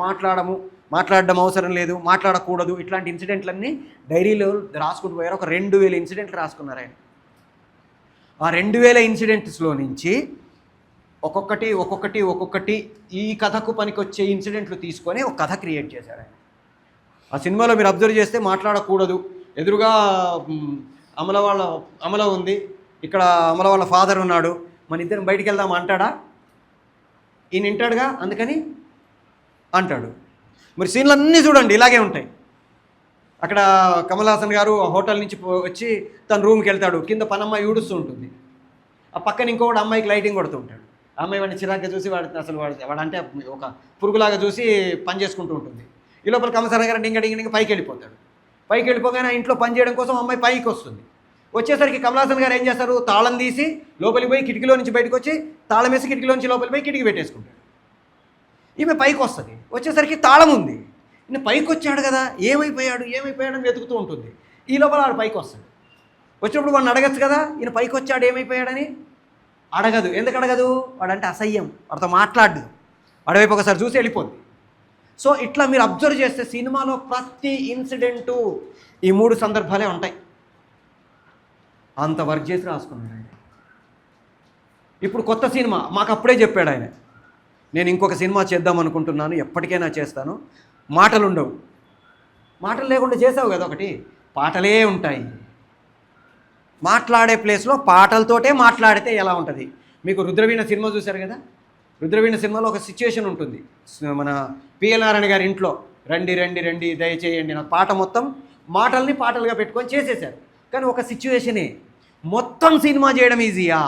[SPEAKER 1] మాట్లాడడం అవసరం లేదు, మాట్లాడకూడదు, ఇట్లాంటి ఇన్సిడెంట్లన్నీ డైరీలో రాసుకుంటూ పోయారు. ఒక 2000 ఇన్సిడెంట్లు రాసుకున్నారు ఆయన. ఆ 2000 ఇన్సిడెంట్స్లో నుంచి ఒక్కొక్కటి ఈ కథకు పనికొచ్చే ఇన్సిడెంట్లు తీసుకొని ఒక కథ క్రియేట్ చేశారు ఆయన. ఆ సినిమాలో మీరు అబ్జర్వ్ చేస్తే మాట్లాడకూడదు, ఎదురుగా అమల ఉంది, ఇక్కడ అమల వాళ్ళ ఫాదర్ ఉన్నాడు, మన ఇద్దరం బయటికి వెళ్దాం అంటాడా? ఈయన వింటాడుగా, అందుకని అంటాడు. మరి సీన్లు అన్నీ చూడండి ఇలాగే ఉంటాయి. అక్కడ కమల్ హాసన్ గారు హోటల్ నుంచి వచ్చి తన రూమ్కి వెళ్తాడు, కింద పనమ్మాయి ఊడుస్తూ ఉంటుంది, ఆ పక్కన ఇంకొకటి అమ్మాయికి లైటింగ్ కొడుతూ ఉంటాడు. ఆ అమ్మాయి వాడిని చిరాగ్గా చూసి వాడంటే ఒక పురుగులాగా చూసి పని చేసుకుంటూ ఉంటుంది. ఈ లోపల కమల్ హాసన్ గారు డింగ పైకి వెళ్ళిపోతాడు. పైకి వెళ్ళిపోగానే ఇంట్లో పని చేయడం కోసం అమ్మాయి పైకి వస్తుంది. వచ్చేసరికి కమల్ హాసన్ గారు ఏం చేస్తారు, తాళం తీసి లోపలికి పోయి కిటికీలో నుంచి బయటకు వచ్చి తాళం వేసి కిటికీలో నుంచి లోపలికి పోయి కిటికీ పెట్టేసుకుంటాడు. ఈమె పైకి వస్తుంది, వచ్చేసరికి తాళం ఉంది. ఈయన పైకి వచ్చాడు కదా, ఏమైపోయాడు అని వెతుకుతూ ఉంటుంది. ఈ లోపల వాడు పైకి వస్తాడు. వచ్చినప్పుడు వాడిని అడగచ్చు కదా, ఈయన పైకి వచ్చాడు ఏమైపోయాడని. అడగదు. ఎందుకు అడగదు? వాడంటే అసహ్యం, వాడితో మాట్లాడదు, వాడివైపు ఒకసారి చూసి వెళ్ళిపోద్ది. సో ఇట్లా మీరు అబ్జర్వ్ చేస్తే సినిమాలో ప్రతి ఇన్సిడెంటు ఈ 3 సందర్భాలే ఉంటాయి. అంత వర్క్ చేసి రాసుకున్నాడు ఆయన. ఇప్పుడు కొత్త సినిమా మాకు అప్పుడే చెప్పాడు ఆయన, నేను ఇంకొక సినిమా చేద్దాం అనుకుంటున్నాను, ఎప్పటికైనా చేస్తాను, మాటలు ఉండవు. మాటలు లేకుండా చేసావు కదా ఒకటి, పాటలే ఉంటాయి. మాట్లాడే ప్లేస్లో పాటలతోటే మాట్లాడితే ఎలా ఉంటుంది? మీకు రుద్రవీణ సినిమా చూశారు కదా, రుద్రవీణ సినిమాలో ఒక సిచ్యుయేషన్ ఉంటుంది. మన పిఎల్ నారాయణ గారి ఇంట్లో రండి రండి రండి దయచేయండి నా పాట మొత్తం మాటల్ని పాటలుగా పెట్టుకొని చేసేశారు. కానీ ఒక సిచ్యువేషనే మొత్తం సినిమా చేయడం ఈజీయా?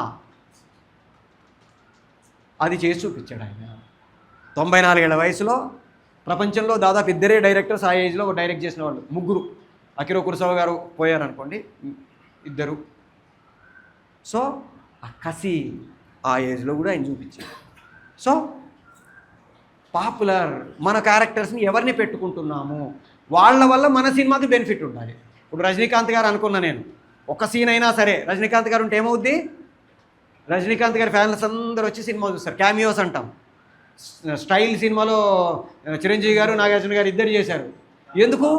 [SPEAKER 1] అది చేసి చూపించాడు ఆయన. 94 ఏళ్ల వయసులో ప్రపంచంలో దాదాపు 2 డైరెక్టర్స్ ఆ ఏజ్లో డైరెక్ట్ చేసిన వాళ్ళు 3. అకిరో కురసావా గారు పోయారనుకోండి, 2. సో ఆ కసి ఆ ఏజ్లో కూడా ఆయన చూపించాడు. సో పాపులర్, మన క్యారెక్టర్స్ని ఎవరిని పెట్టుకుంటున్నాము, వాళ్ళ వల్ల మన సినిమాకి బెనిఫిట్ ఉండాలి. ఇప్పుడు రజనీకాంత్ గారు అనుకున్నా నేను, ఒక సీన్ అయినా సరే రజనీకాంత్ గారు ఉంటే ఏమవుద్ది, రజనీకాంత్ గారి ఫ్యాన్స్ అందరూ వచ్చి సినిమా చూస్తారు, క్యామియోస్ అంటాం. స్టైల్ సినిమాలో చిరంజీవి గారు నాగార్జున గారు ఇద్దరు చేశారు. ఎందుకు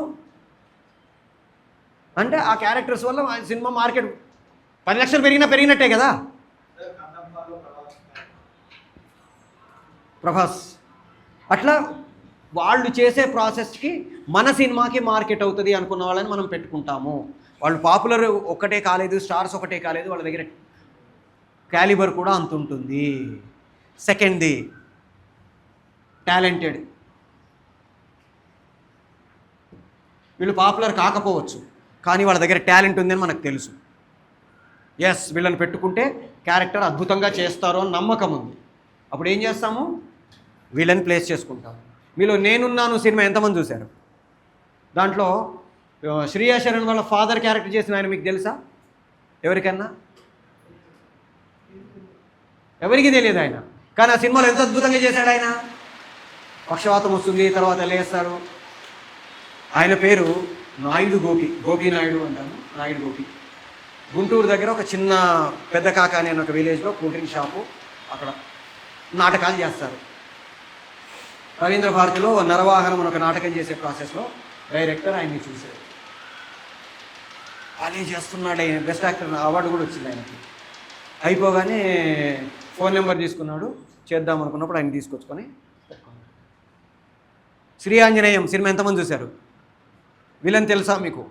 [SPEAKER 1] అంటే ఆ క్యారెక్టర్స్ వల్ల సినిమా మార్కెట్ 10 లక్షలు పెరిగినట్టే కదా. ప్రభాస్ అట్లా వాళ్ళు చేసే ప్రాసెస్కి మన సినిమాకి మార్కెట్ అవుతుంది అనుకున్న వాళ్ళని మనం పెట్టుకుంటాము. వాళ్ళు పాపులర్ ఒకటే కాలేదు, స్టార్స్ ఒకటే కాలేదు, వాళ్ళ దగ్గర క్యాలిబర్ కూడా అంత ఉంటుంది. సెకండ్ది టాలెంటెడ్. వీళ్ళు పాపులర్ కాకపోవచ్చు, కానీ వాళ్ళ దగ్గర టాలెంట్ ఉందని మనకు తెలుసు. ఎస్, వీళ్ళని పెట్టుకుంటే క్యారెక్టర్ అద్భుతంగా చేస్తారు అని నమ్మకం ఉంది. అప్పుడు ఏం చేస్తాము, వీళ్ళని ప్లేస్ చేసుకుంటాము. మీలో నేనున్నాను సినిమా ఎంతమంది చూశారు? దాంట్లో శ్రియా శరణ్ వాళ్ళ ఫాదర్ క్యారెక్టర్ చేసిన ఆయన మీకు తెలుసా? ఎవరికన్నా? ఎవరికి తెలియదు ఆయన. కానీ ఆ సినిమాలో ఎంత అద్భుతంగా చేశాడు ఆయన. పక్షవాతం వస్తుంది, తర్వాత లేస్తారు. ఆయన పేరు నాయుడు గోపి నాయుడు అంటాను, నాయుడు గోపి. గుంటూరు దగ్గర ఒక చిన్న పెద్ద కాక అనే ఒక విలేజ్లో కూల్ డ్రింక్ షాపు, అక్కడ నాటకాలు చేస్తారు. రవీంద్ర భారతిలో నరవాహనం అని ఒక నాటకం చేసే ప్రాసెస్లో డైరెక్టర్ ఆయన్ని చూశారు. అదే చేస్తున్నాడు, ఆయన బెస్ట్ యాక్టర్ అవార్డు కూడా వచ్చింది ఆయనకి. అయిపోగానే ఫోన్ నెంబర్ తీసుకున్నాడు, చేద్దాం అనుకున్నప్పుడు ఆయన తీసుకొచ్చుకొని శ్రీ ఆంజనేయం సినిమా ఎంతమంది చూశారు? విలన్ తెలుసా మీకు?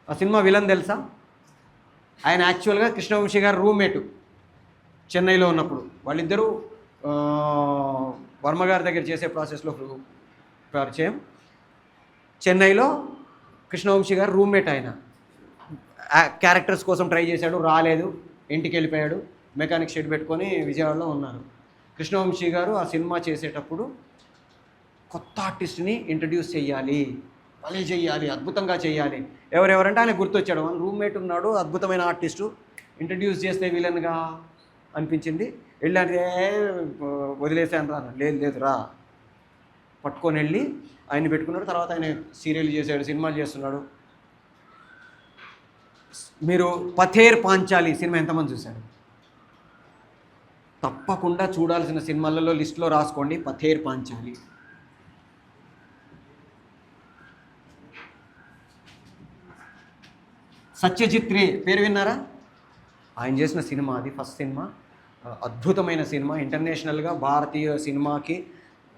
[SPEAKER 1] ఆ సినిమా విలన్ తెలుసా? ఆయన యాక్చువల్గా కృష్ణవంశీ గారు రూమ్మేటు చెన్నైలో ఉన్నప్పుడు. వాళ్ళిద్దరూ వర్మ గారి దగ్గర చేసే ప్రాసెస్లో పరిచయం. చెన్నైలో కృష్ణవంశీ గారు రూమ్మేట్. ఆయన క్యారెక్టర్స్ కోసం ట్రై చేశాడు, రాలేదు, ఇంటికి వెళ్ళిపోయాడు. మెకానిక్ షెడ్ పెట్టుకొని విజయవాడలో ఉన్నారు. కృష్ణవంశీ గారు ఆ సినిమా చేసేటప్పుడు కొత్త ఆర్టిస్ట్ని ఇంట్రడ్యూస్ చేయాలి, భలే చేయాలి, అద్భుతంగా చేయాలి. ఎవరెవరంటే ఆయన గుర్తొచ్చాడు. మన రూమ్మేట్ ఉన్నాడు, అద్భుతమైన ఆర్టిస్టు, ఇంట్రడ్యూస్ చేస్తే విలన్గా అనిపించింది. వెళ్ళాను, వదిలేసాను రా. లేదు రా, పట్టుకొని వెళ్ళి ఆయన పెట్టుకున్నాడు. తర్వాత ఆయన సీరియల్ చేశాడు, సినిమాలు చేస్తున్నాడు. మీరు పథేర్ పాంచాలి సినిమా ఎంతమంది చూశారు? తప్పకుండా చూడాల్సిన సినిమాలలో లిస్టులో రాసుకోండి, పథేర్ పాంచాలి. సత్యజిత్ రే పేరు విన్నారా? ఆయన చేసిన సినిమా అది, ఫస్ట్ సినిమా, అద్భుతమైన సినిమా. ఇంటర్నేషనల్గా భారతీయ సినిమాకి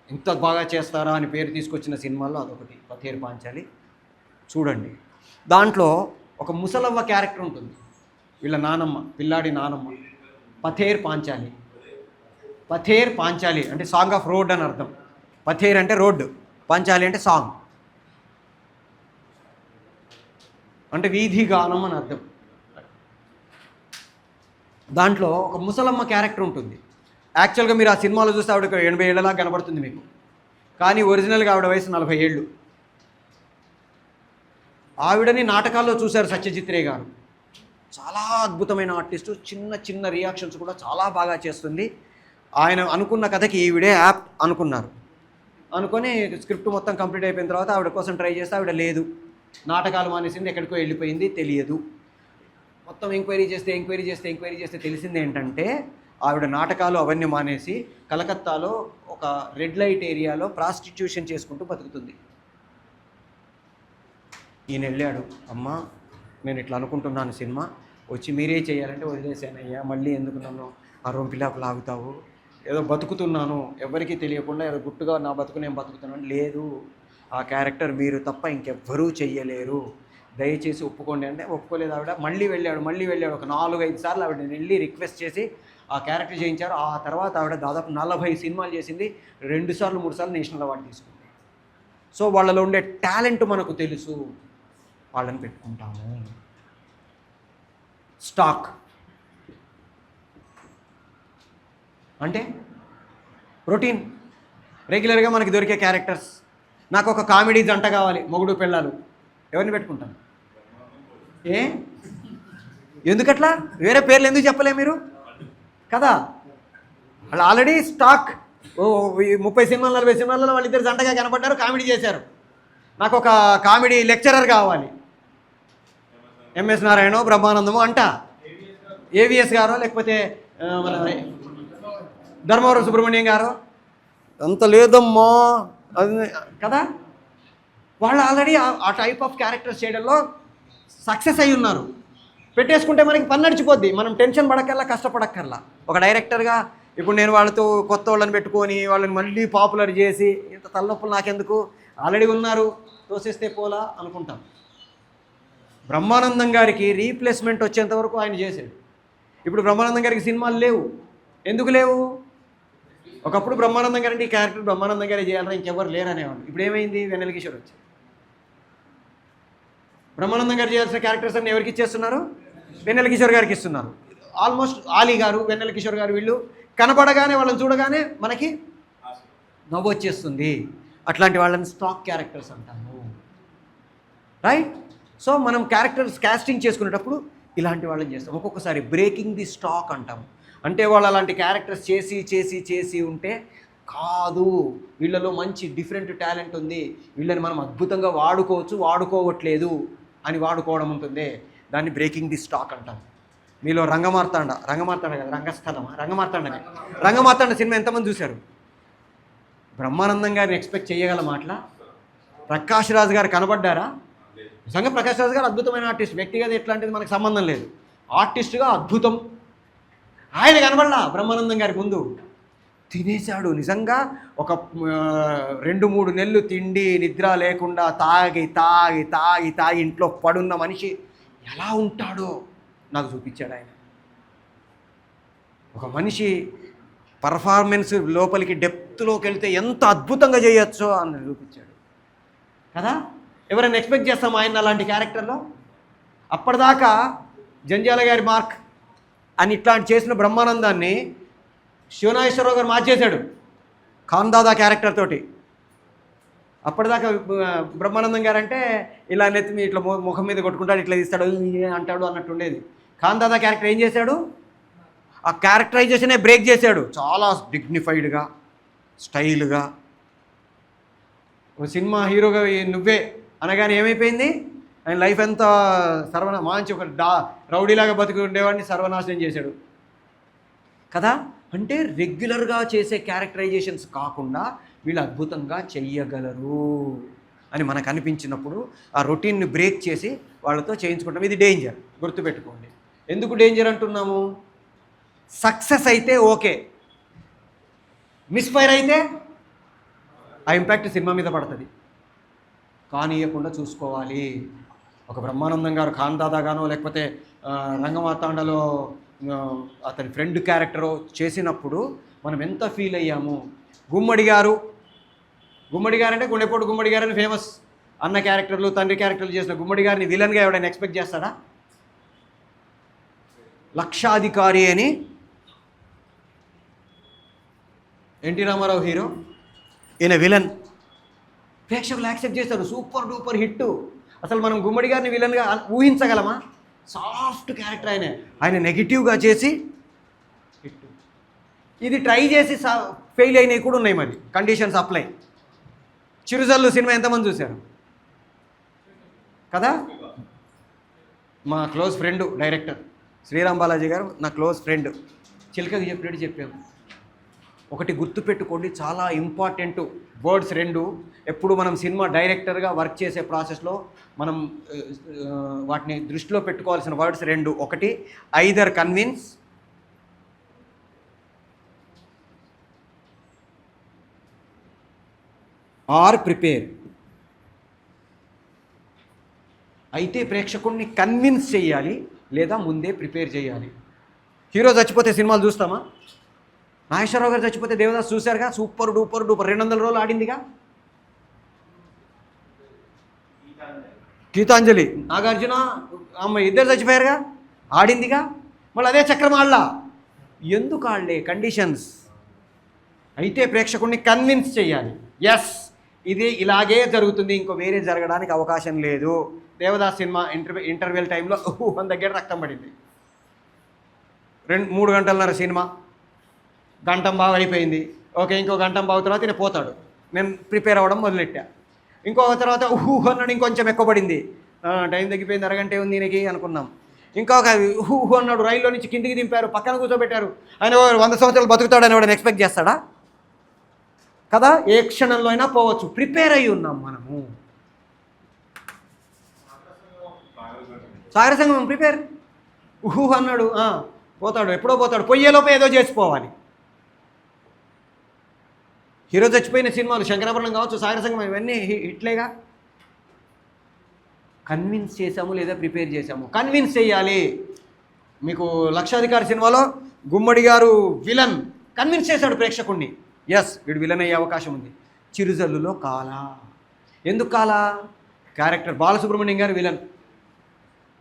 [SPEAKER 1] ఇంత బాగా చేస్తారా అని పేరు తీసుకొచ్చిన సినిమాల్లో అదొకటి, పథేర్ పాంచాలి. చూడండి. దాంట్లో ఒక ముసలవ్వ క్యారెక్టర్ ఉంటుంది, వీళ్ళ నానమ్మ, పిల్లాడి నానమ్మ. పథేర్ పాంచాలి. పథేర్ పాంచాలి అంటే సాంగ్ ఆఫ్ రోడ్ అని అర్థం. పథేర్ అంటే రోడ్డు, పాంచాలి అంటే సాంగ్, అంటే వీధి గానం అని అర్థం. దాంట్లో ఒక ముసలమ్మ క్యారెక్టర్ ఉంటుంది. యాక్చువల్గా మీరు ఆ సినిమాలో చూస్తే ఆవిడ 80 ఏళ్ళలా కనబడుతుంది మీకు, కానీ ఒరిజినల్గా ఆవిడ వయసు 40 ఏళ్ళు. ఆవిడని నాటకాల్లో చూశారు సత్యజిత్ రే గారు. చాలా అద్భుతమైన ఆర్టిస్టు, చిన్న చిన్న రియాక్షన్స్ కూడా చాలా బాగా చేస్తుంది. ఆయన అనుకున్న కథకి ఈవిడే యాప్ అనుకున్నారు. అనుకొని స్క్రిప్ట్ మొత్తం కంప్లీట్ అయిపోయిన తర్వాత ఆవిడ కోసం ట్రై చేస్తే ఆవిడ లేదు, నాటకాలు మానేసింది, ఎక్కడికో వెళ్ళిపోయింది, తెలియదు. మొత్తం ఎంక్వైరీ చేస్తే తెలిసింది ఏంటంటే ఆవిడ నాటకాలు అవన్నీ మానేసి కలకత్తాలో ఒక రెడ్ లైట్ ఏరియాలో ప్రాస్టిట్యూషన్ చేసుకుంటూ బతుకుతుంది. ఈయన వెళ్ళాడు, అమ్మ నేను ఇట్లా అనుకుంటున్నాను సినిమా, వచ్చి మీరే చేయాలంటే వదిలేసానయ్యా, మళ్ళీ ఎందుకు నన్ను ఆ రొంపిలాకు లాగుతావు, ఏదో బతుకుతున్నాను ఎవరికీ తెలియకుండా, ఏదో గుట్టుగా నా బతుకు నేను బతుకుతున్నాను. లేదు, ఆ క్యారెక్టర్ మీరు తప్ప ఇంకెవ్వరూ చెయ్యలేరు, దయచేసి ఒప్పుకోండి అంటే ఒప్పుకోలేదు ఆవిడ. మళ్ళీ వెళ్ళాడు ఒక 4-5 సార్లు ఆవిడని వెళ్ళి రిక్వెస్ట్ చేసి ఆ క్యారెక్టర్ చేయించారు. ఆ తర్వాత ఆవిడ దాదాపు 40 సినిమాలు చేసింది, 2 సార్లు 3 సార్లు నేషనల్ అవార్డు తీసుకుంది. సో వాళ్ళలో ఉండే టాలెంట్ మనకు తెలుసు, వాళ్ళని పెట్టుకుంటాము. స్టాక్ అంటే రొటీన్, రెగ్యులర్గా మనకి దొరికే క్యారెక్టర్స్. నాకు ఒక కామెడీ జంట కావాలి, మొగుడు పెళ్ళాలు, ఎవరిని పెట్టుకుంటాను? ఎందుకట్లా? వేరే పేర్లు ఎందుకు చెప్పలే మీరు కదా? వాళ్ళు ఆల్రెడీ స్టాక్. 30 సినిమాలు 40 సినిమాలలో వాళ్ళిద్దరు జంటగా కనపడ్డారు, కామెడీ చేశారు. నాకు ఒక కామెడీ లెక్చరర్ కావాలి, ఎంఎస్ నారాయణ, బ్రహ్మానందము అంట, ఏవిఎస్ గారో లేకపోతే మన ధర్మవరం సుబ్రహ్మణ్యం గారో. అంత లేదమ్మా అది కదా. వాళ్ళు ఆల్రెడీ ఆ టైప్ ఆఫ్ క్యారెక్టర్స్ చేయడంలో సక్సెస్ అయి ఉన్నారు. పెట్టేసుకుంటే మనకి పని నడిచిపోద్ది, మనం టెన్షన్ పడక్కర్లా, కష్టపడక్కర్లా. ఒక డైరెక్టర్గా ఇప్పుడు నేను వాళ్ళతో కొత్త వాళ్ళని పెట్టుకొని వాళ్ళని మళ్ళీ పాపులర్ చేసి ఇంత తలనొప్పులు నాకెందుకు, ఆల్రెడీ ఉన్నారు, తోసేస్తే పోలా అనుకుంటాం. బ్రహ్మానందం గారికి రీప్లేస్మెంట్ వచ్చేంత వరకు ఆయన చేశాడు. ఇప్పుడు బ్రహ్మానందం గారికి సినిమాలు లేవు. ఎందుకు లేవు? ఒకప్పుడు బ్రహ్మానందం గారు అంటే ఈ క్యారెక్టర్ బ్రహ్మానందం గారే చేయాలరా, ఇంకెవరు లేరనేవాళ్ళు. ఇప్పుడు ఏమైంది? వెన్నెల కిషోర్ వచ్చారు. బ్రహ్మానందం గారు చేయాల్సిన క్యారెక్టర్స్ అన్ని ఎవరికి ఇచ్చేస్తున్నారు? వెన్నెల కిషోర్ గారికి ఇస్తున్నారు. ఆల్మోస్ట్ ఆలీ గారు, వెన్నెల కిషోర్ గారు వీళ్ళు కనపడగానే, వాళ్ళని చూడగానే మనకి నవ్వు వచ్చేస్తుంది. అట్లాంటి వాళ్ళని స్టాక్ క్యారెక్టర్స్ అంటాము, రైట్? సో మనం క్యారెక్టర్స్ కాస్టింగ్ చేసుకునేటప్పుడు ఇలాంటి వాళ్ళని చేస్తాం. ఒక్కొక్కసారి బ్రేకింగ్ ది స్టాక్ అంటాము. అంటే వాళ్ళు అలాంటి క్యారెక్టర్స్ చేసి ఉంటే కాదు, వీళ్ళలో మంచి డిఫరెంట్ టాలెంట్ ఉంది, వీళ్ళని మనం అద్భుతంగా వాడుకోవచ్చు, వాడుకోవట్లేదు అని వాడుకోవడం ఉంటుంది. దాన్ని బ్రేకింగ్ ది స్టాక్ అంటాం. మీలో రంగమార్తాండ కదా, రంగస్థలమా, రంగమార్తాండ సినిమా ఎంతమంది చూశారు? బ్రహ్మానందం గారిని ఎక్స్పెక్ట్ చేయగలం అట్లా? ప్రకాష్ రాజ్ గారు కనబడ్డారా? నిజంగా ప్రకాష్ రాజ్ గారు అద్భుతమైన ఆర్టిస్ట్, వ్యక్తిగత ఎట్లాంటిది మనకు సంబంధం లేదు, ఆర్టిస్ట్గా అద్భుతం. ఆయన కనబడలా బ్రహ్మానందం గారి ముందు, తినేశాడు. నిజంగా ఒక 2-3 నెలలు తిండి నిద్ర లేకుండా తాగి తాగి తాగి తాగి ఇంట్లో పడున్న మనిషి ఎలా ఉంటాడో నాకు చూపించాడు ఆయన. ఒక మనిషి పర్ఫార్మెన్స్ లోపలికి డెప్త్లోకి వెళ్తే ఎంత అద్భుతంగా చేయొచ్చో అని చూపించాడు కదా. ఎవరైనా ఎక్స్పెక్ట్ చేస్తాం ఆయన అలాంటి క్యారెక్టర్లో? అప్పటిదాకా జంజాల గారి మార్క్ అని ఇట్లాంటి చేసిన బ్రహ్మానందాన్ని శివనాగేశ్వరరావు గారు మార్చేశాడు ఖాన్ దాదా క్యారెక్టర్ తోటి. అప్పటిదాకా బ్రహ్మానందం గారు అంటే ఇలా నెత్తి ఇట్లా ముఖం మీద కొట్టుకుంటాడు, ఇట్లా తీస్తాడు అంటాడు అన్నట్టు ఉండేది. ఖాన్ దాదా క్యారెక్టర్ ఏం చేశాడు? ఆ క్యారెక్టరైజేషనే బ్రేక్ చేశాడు. చాలా డిగ్నిఫైడ్గా, స్టైల్గా. ఒక సినిమా హీరోగా నువ్వే అనగానే ఏమైపోయింది? ఆయన లైఫ్ అంతా మంచి ఒక రౌడీలాగా బతికి ఉండేవాడిని సర్వనాశనం చేశాడు కదా. అంటే రెగ్యులర్గా చేసే క్యారెక్టరైజేషన్స్ కాకుండా వీళ్ళు అద్భుతంగా చెయ్యగలరు అని మనకు అనిపించినప్పుడు ఆ రొటీన్ని బ్రేక్ చేసి వాళ్ళతో చేయించుకుంటాం. ఇది డేంజర్, గుర్తుపెట్టుకోండి. ఎందుకు డేంజర్ అంటున్నాము? సక్సెస్ అయితే ఓకే, మిస్ఫైర్ అయితే ఆ ఇంపాక్ట్ సినిమా మీద పడుతుంది. కానీయకుండా చూసుకోవాలి. ఒక బ్రహ్మానందం గారు ఖాన్ దాదాగానో లేకపోతే రంగమార్తాండలో అతని ఫ్రెండ్ క్యారెక్టరు చేసినప్పుడు మనం ఎంత ఫీల్ అయ్యాము. గుమ్మడి గారు అంటే గుండెపోటు గుమ్మడి గారు అని ఫేమస్. అన్న క్యారెక్టర్లు, తండ్రి క్యారెక్టర్లు చేసిన గుమ్మడి గారిని విలన్గా ఎవడైనా ఎక్స్పెక్ట్ చేస్తాడా? లక్షాధికారి అని ఎన్టీ రామారావు హీరో, ఈయన విలన్. ప్రేక్షకులు యాక్సెప్ట్ చేస్తారు, సూపర్ డూపర్ హిట్. అసలు మనం గుమ్మడి గారిని విలన్గా ఊహించగలమా? సాఫ్ట్ క్యారెక్టర్ ఆయన నెగిటివ్గా చేసి హిట్. ఇది ట్రై చేసి ఫెయిల్ అయినవి కూడా ఉన్నాయి. మరి కండిషన్స్ అప్లై. చిరుజల్లు సినిమా ఎంతమంది చూశారు కదా? మా close friend director Sriram Balaji garu నా క్లోజ్ ఫ్రెండ్. చిలకకి చెప్పినట్టు చెప్పాము. ఒకటి గుర్తుపెట్టుకోండి, చాలా ఇంపార్టెంట్ వర్డ్స్ 2. ఎప్పుడు మనం సినిమా డైరెక్టర్గా వర్క్ చేసే ప్రాసెస్లో మనం వాటిని దృష్టిలో పెట్టుకోవాల్సిన వర్డ్స్ 2. ఒకటి, ఐదర్ కన్విన్స్ ఆర్ ప్రిపేర్. అయితే ప్రేక్షకుడిని కన్విన్స్ చేయాలి, లేదా ముందే ప్రిపేర్ చేయాలి. హీరో చచ్చిపోతే సినిమాలు చూస్తామా? నాగేశ్వరరావు గారు చచ్చిపోతే దేవదాస్ చూశారుగా, సూపర్ డూపర్ 200 రోజులు ఆడిందిగా. గీతాంజలి, నాగార్జున అమ్మాయి ఇద్దరు చచ్చిపోయారుగా, ఆడిందిగా. మళ్ళీ అదే చక్రం ఆడలా. ఎందుకు ఆడలే? కండిషన్స్. అయితే ప్రేక్షకుడిని కన్విన్స్ చేయాలి. ఎస్, ఇది ఇలాగే జరుగుతుంది, ఇంకో వేరే జరగడానికి అవకాశం లేదు. దేవదాస్ సినిమా ఇంటర్వెల్ టైంలో 1 దగ్గర రక్తం పడింది. 3 గంటలన్నర సినిమా, గంటం బాగా అయిపోయింది. ఓకే, ఇంకో గంటం బాగు తర్వాత ఈయన పోతాడు. నేను ప్రిపేర్ అవ్వడం మొదలెట్టా. ఇంకొక తర్వాత అన్నాడు, ఇంకొంచెం ఎక్కువ పడింది. టైం తగ్గిపోయింది, అరగంటే ఉంది ఈయనకి అనుకున్నాం. ఇంకొక అన్నాడు, రైల్లో నుంచి కిందికి దింపారు, పక్కన కూర్చోబెట్టారు. ఆయన 100 సంవత్సరాలు బతుకుతాడని వాడిని ఎక్స్పెక్ట్ చేస్తాడా? కదా, ఏ క్షణంలో అయినా పోవచ్చు. ప్రిపేర్ అయ్యి ఉన్నాం మనము. సాగర సంగమం ప్రిపేర్. అన్నాడు, పోతాడు, ఎప్పుడో పోతాడు, పొయ్యేలోపే ఏదో చేసిపోవాలి. హీరో చచ్చిపోయిన సినిమాలు శంకరాభరణం కావచ్చు, సాగర సంగమం, ఇవన్నీ హిట్లేగా. కన్విన్స్ చేశాము లేదా ప్రిపేర్ చేశాము? కన్విన్స్ చేయాలి. మీకు లక్షాధికారి సినిమాలో గుమ్మడి గారు విలన్ కన్విన్స్ చేశాడు ప్రేక్షకుడిని. ఎస్, వీడు విలన్ అయ్యే అవకాశం ఉంది. చిరుజల్లులో కాలా. ఎందుకు కాలా? క్యారెక్టర్ బాలసుబ్రహ్మణ్యం గారు విలన్.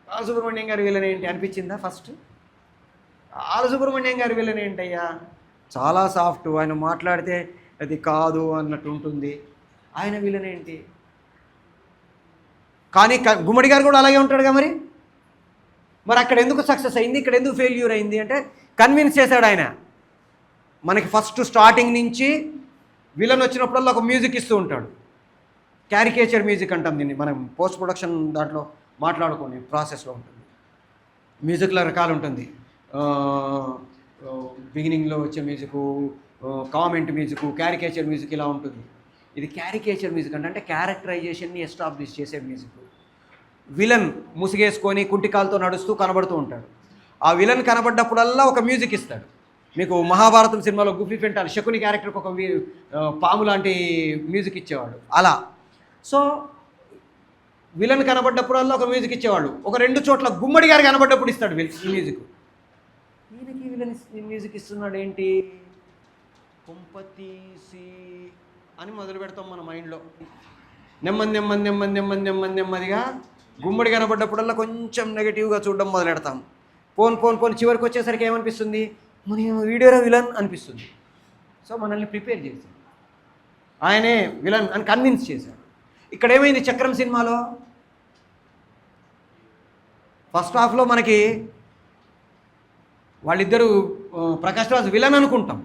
[SPEAKER 1] బాలసుబ్రహ్మణ్యం గారి విలన్ ఏంటి అనిపించిందా ఫస్ట్? బాలసుబ్రహ్మణ్యం గారి విలన్ ఏంటయ్యా, చాలా సాఫ్ట్, ఆయన మాట్లాడితే అది కాదు అన్నట్టు ఉంటుంది. ఆయన విలన్ ఏంటి? కానీ గుమ్మడి గారు కూడా అలాగే ఉంటాడుగా. మరి అక్కడ ఎందుకు సక్సెస్ అయింది, ఇక్కడ ఎందుకు ఫెయిల్యూర్ అయింది అంటే కన్విన్స్ చేశాడు ఆయన. మనకి ఫస్ట్ స్టార్టింగ్ నుంచి విలన్ వచ్చినప్పుడల్లా ఒక మ్యూజిక్ ఇస్తూ ఉంటాడు. క్యారికేచర్ మ్యూజిక్ అంటాం దీన్ని, మనం పోస్ట్ ప్రొడక్షన్ దాంట్లో మాట్లాడుకునే ప్రాసెస్లో ఉంటుంది. మ్యూజిక్లో రకాలు ఉంటుంది. బిగినింగ్లో వచ్చే music, comment music, caricature music ఇలా ఉంటుంది. ఇది క్యారికేచర్ మ్యూజిక్ అంటే క్యారెక్టరైజేషన్ని ఎస్టాబ్లిష్ చేసే మ్యూజిక్. విలన్ ముసుగేసుకొని కుంటికాలతో నడుస్తూ కనబడుతూ ఉంటాడు. ఆ విలన్ కనబడ్డప్పుడల్లా ఒక మ్యూజిక్ ఇస్తాడు. మీకు మహాభారతం సినిమాలో గుఫీ ఫెంటాలి శకుని క్యారెక్టర్కి ఒక పాము లాంటి మ్యూజిక్ ఇచ్చేవాడు. అలా సో విలన్ కనబడ్డప్పుడల్లా ఒక మ్యూజిక్ ఇచ్చేవాళ్ళు. ఒక 2 చోట్ల గుమ్మడి గారు కనబడ్డప్పుడు ఇస్తాడు ఈ మ్యూజిక్. ఈయనకి విలన్ మ్యూజిక్ ఇస్తున్నాడు ఏంటి, కుంపతీసి అని మొదలు పెడతాం మన మైండ్లో. నెమ్మదిగా గుమ్మడి కనబడ్డప్పుడల్లా కొంచెం నెగిటివ్గా చూడడం మొదలు పెడతాం. పోన్ చివరికి వచ్చేసరికి ఏమనిపిస్తుంది, మన వీడియోలో విలన్ అనిపిస్తుంది. సో మనల్ని ప్రిపేర్ చేశాడు, ఆయనే విలన్ అని కన్విన్స్ చేశాడు. ఇక్కడ ఏమైంది చక్రం సినిమాలో, ఫస్ట్ హాఫ్లో మనకి వాళ్ళిద్దరూ ప్రకాష్ రాజ్ విలన్ అనుకుంటాం,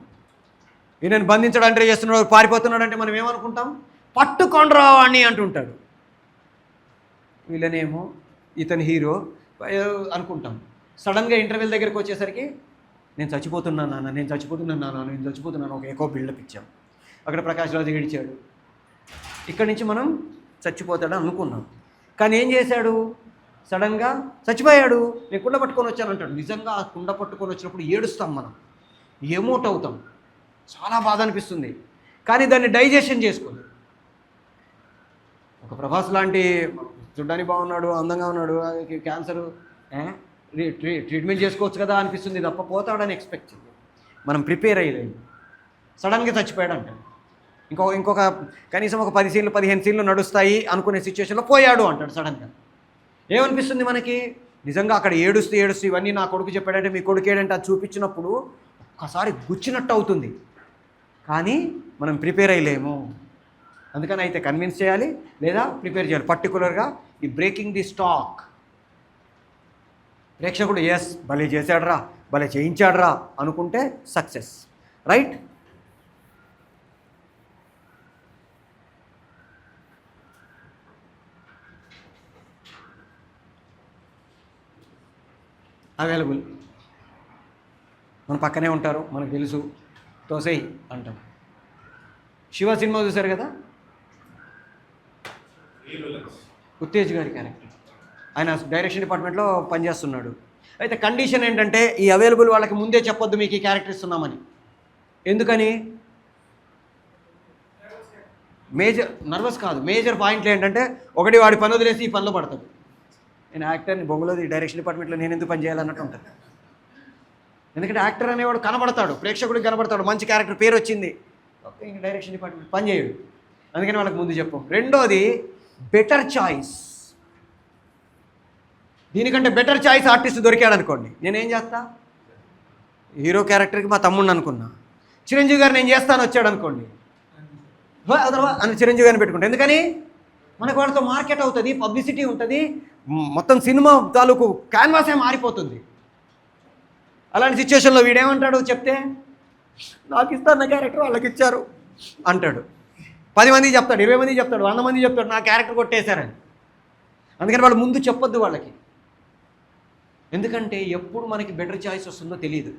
[SPEAKER 1] ఈయనను బంధించడానికి ట్రై చేస్తున్నాడు, పారిపోతున్నాడు అంటే మనం ఏమనుకుంటాం, పట్టుకొండ్రా అని అంటుంటాడు. విలనేమో ఇతని హీరో అనుకుంటాం. సడన్గా ఇంటర్వెల్ దగ్గరికి వచ్చేసరికి నేను చచ్చిపోతున్నాను ఒక ఎక్కువ బిల్డప్ ఇచ్చాం. అక్కడ ప్రకాష్ రాజు గడిచాడు, ఇక్కడి నుంచి మనం చచ్చిపోతాడని అనుకున్నాం. కానీ ఏం చేశాడు, సడన్గా చచ్చిపోయాడు. నేను కుండ పట్టుకొని వచ్చాను అంటాడు. నిజంగా ఆ కుండ పట్టుకొని వచ్చినప్పుడు ఏడుస్తాం, మనం ఎమోట్ అవుతాం, చాలా బాధ అనిపిస్తుంది. కానీ దాన్ని డైజెషన్ చేసుకోదు. ఒక ప్రభాస్ లాంటి చూడ్డానికి బాగున్నాడు, అందంగా ఉన్నాడు, క్యాన్సర్ ట్రీట్మెంట్ చేసుకోవచ్చు కదా అనిపిస్తుంది తప్ప పోతాడని ఎక్స్పెక్ట్ చేయాలి. మనం ప్రిపేర్ అయ్యలేదు, సడన్గా చచ్చిపోయాడు అంటాడు. ఇంకొక కనీసం ఒక 10 సీన్లు 15 సీన్లు నడుస్తాయి అనుకునే సిచ్యువేషన్లో పోయాడు అంటాడు సడన్గా. ఏమనిపిస్తుంది మనకి, నిజంగా అక్కడ ఏడుస్తూ ఇవన్నీ నా కొడుకు చెప్పాడంటే మీ కొడుకు ఏడంటే అది చూపించినప్పుడు ఒక్కసారి గుచ్చినట్టు అవుతుంది. కానీ మనం ప్రిపేర్ అయ్యలేము. అందుకని అయితే కన్విన్స్ చేయాలి లేదా ప్రిపేర్ చేయాలి. పర్టికులర్గా ఈ బ్రేకింగ్ ది స్టాక్, ప్రేక్షకుడు ఎస్ భలే చేశాడ్రా, భలే చేయించాడ్రా అనుకుంటే సక్సెస్, రైట్? అవైలబుల్, మన పక్కనే ఉంటారు, మనకు తెలుసు, తోసేయి అంటాం. శివ సినిమా చూశారు కదా, ఉత్తేజ్ గారి క్యారెక్టర్, ఆయన డైరెక్షన్ డిపార్ట్మెంట్లో పనిచేస్తున్నాడు. అయితే కండిషన్ ఏంటంటే ఈ అవైలబుల్ వాళ్ళకి ముందే చెప్పొద్దు మీకు ఈ క్యారెక్టర్ ఇస్తున్నామని. ఎందుకని, నర్వస్ కాదు, మేజర్ పాయింట్లు ఏంటంటే ఒకటి వాడి పని వదిలేసి ఈ పనిలో పడతాడు. నేను యాక్టర్ని బొంగులోది డైరెక్షన్ డిపార్ట్మెంట్లో నేను ఎందుకు పని చేయాలన్నట్టు ఉంటుంది. ఎందుకంటే యాక్టర్ అనేవాడు కనబడతాడు, ప్రేక్షకుడికి కనబడతాడు, మంచి క్యారెక్టర్ పేరు వచ్చింది, ఓకే, ఇంక డైరెక్షన్ డిపార్ట్మెంట్ పని చేయడు. అందుకని వాళ్ళకి ముందు చెప్పం. రెండోది బెటర్ చాయిస్. దీనికంటే బెటర్ చాయిస్ ఆర్టిస్ట్ దొరికాడు అనుకోండి, నేనేం చేస్తా, హీరో క్యారెక్టర్కి మా తమ్ముడిని అనుకున్నా, చిరంజీవి గారు నేను చేస్తాను వచ్చాడు అనుకోండి, అని చిరంజీవి గారిని పెట్టుకుంటా. ఎందుకని, మనకు వాళ్ళతో మార్కెట్ అవుతుంది, పబ్లిసిటీ ఉంటుంది, మొత్తం సినిమా తాలూకు క్యాన్వాసే మారిపోతుంది. అలాంటి సిచ్యువేషన్లో వీడేమంటాడు చెప్తే, నాకు ఇస్తాను నా క్యారెక్టర్ వాళ్ళకి ఇచ్చారు అంటాడు. 10 మందికి చెప్తాడు, 20 మందికి చెప్తాడు, 100 మందికి చెప్తాడు నా క్యారెక్టర్ కొట్టేశారని. అందుకని వాళ్ళు ముందు చెప్పొద్దు వాళ్ళకి. ఎందుకంటే ఎప్పుడు మనకి బెటర్ చాయిస్ వస్తుందో తెలియదు.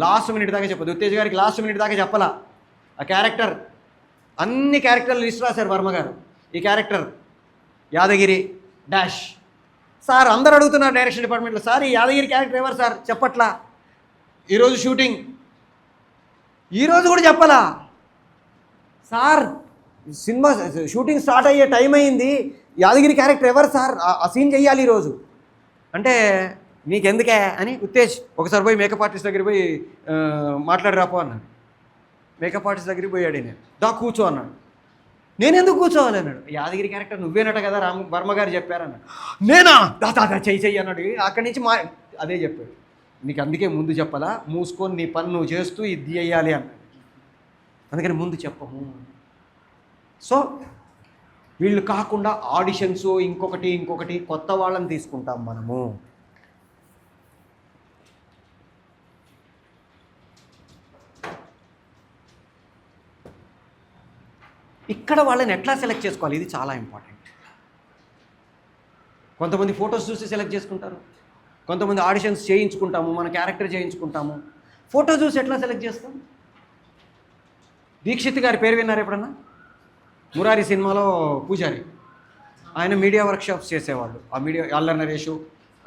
[SPEAKER 1] లాస్ట్ మినిట్ దాకా చెప్పదు. ఉత్తేజ్ గారికి లాస్ట్ మినిట్ దాకా చెప్పాలా ఆ క్యారెక్టర్. అన్ని క్యారెక్టర్లు లిస్ట్ రాశారు వర్మ గారు. ఈ క్యారెక్టర్ యాదగిరి డాష్ సార్, అందరు అడుగుతున్నారు డైరెక్షన్ డిపార్ట్మెంట్లో, సార్ ఈ యాదగిరి క్యారెక్టర్ ఎవరు సార్ చెప్పట్లా, ఈరోజు షూటింగ్, ఈరోజు కూడా చెప్పాలా సార్, సినిమా షూటింగ్ స్టార్ట్ అయ్యే టైం అయింది, యాదగిరి క్యారెక్టర్ ఎవరు సార్, ఆ సీన్ చెయ్యాలి ఈరోజు అంటే, నీకెందుకే అని ఉత్తేజ్ ఒకసారి పోయి మేకప్ ఆర్టిస్ట్ దగ్గరికి పోయి మాట్లాడి రాపో అన్నాడు. మేకప్ ఆర్టిస్ట్ దగ్గరికి పోయాడు, నేను దా కూర్చో అన్నాడు. నేను ఎందుకు కూర్చోవాలి అన్నాడు. యాదగిరి క్యారెక్టర్ నువ్వేనట కదా వర్మ గారు చెప్పారన్నాడు. నేనా దాదా చెయ్యి అన్నాడు. అక్కడి నుంచి అదే చెప్పాడు, నీకు అందుకే ముందు చెప్పాలా, మూసుకొని నీ పని నువ్వు చేస్తూ ఇది చెయ్యాలి అన్నాడు. అందుకని ముందు చెప్పము. సో వీళ్ళు కాకుండా ఆడిషన్స్ ఇంకొకటి కొత్త వాళ్ళని తీసుకుంటాం మనము. ఇక్కడ వాళ్ళని ఎట్లా సెలెక్ట్ చేసుకోవాలి, ఇది చాలా ఇంపార్టెంట్. కొంతమంది ఫొటోస్ చూసి సెలెక్ట్ చేసుకుంటారు, కొంతమంది ఆడిషన్స్ చేయించుకుంటాము, మన క్యారెక్టర్ చేయించుకుంటాము. ఫోటో చూసి ఎట్లా సెలెక్ట్ చేస్తాం? దీక్షిత్ గారి పేరు విన్నారు ఎప్పుడన్నా? మురారి సినిమాలో పూజారి, ఆయన మీడియా వర్క్షాప్స్ చేసేవాళ్ళు. ఆ మీడియా అల్లరి నరేషు,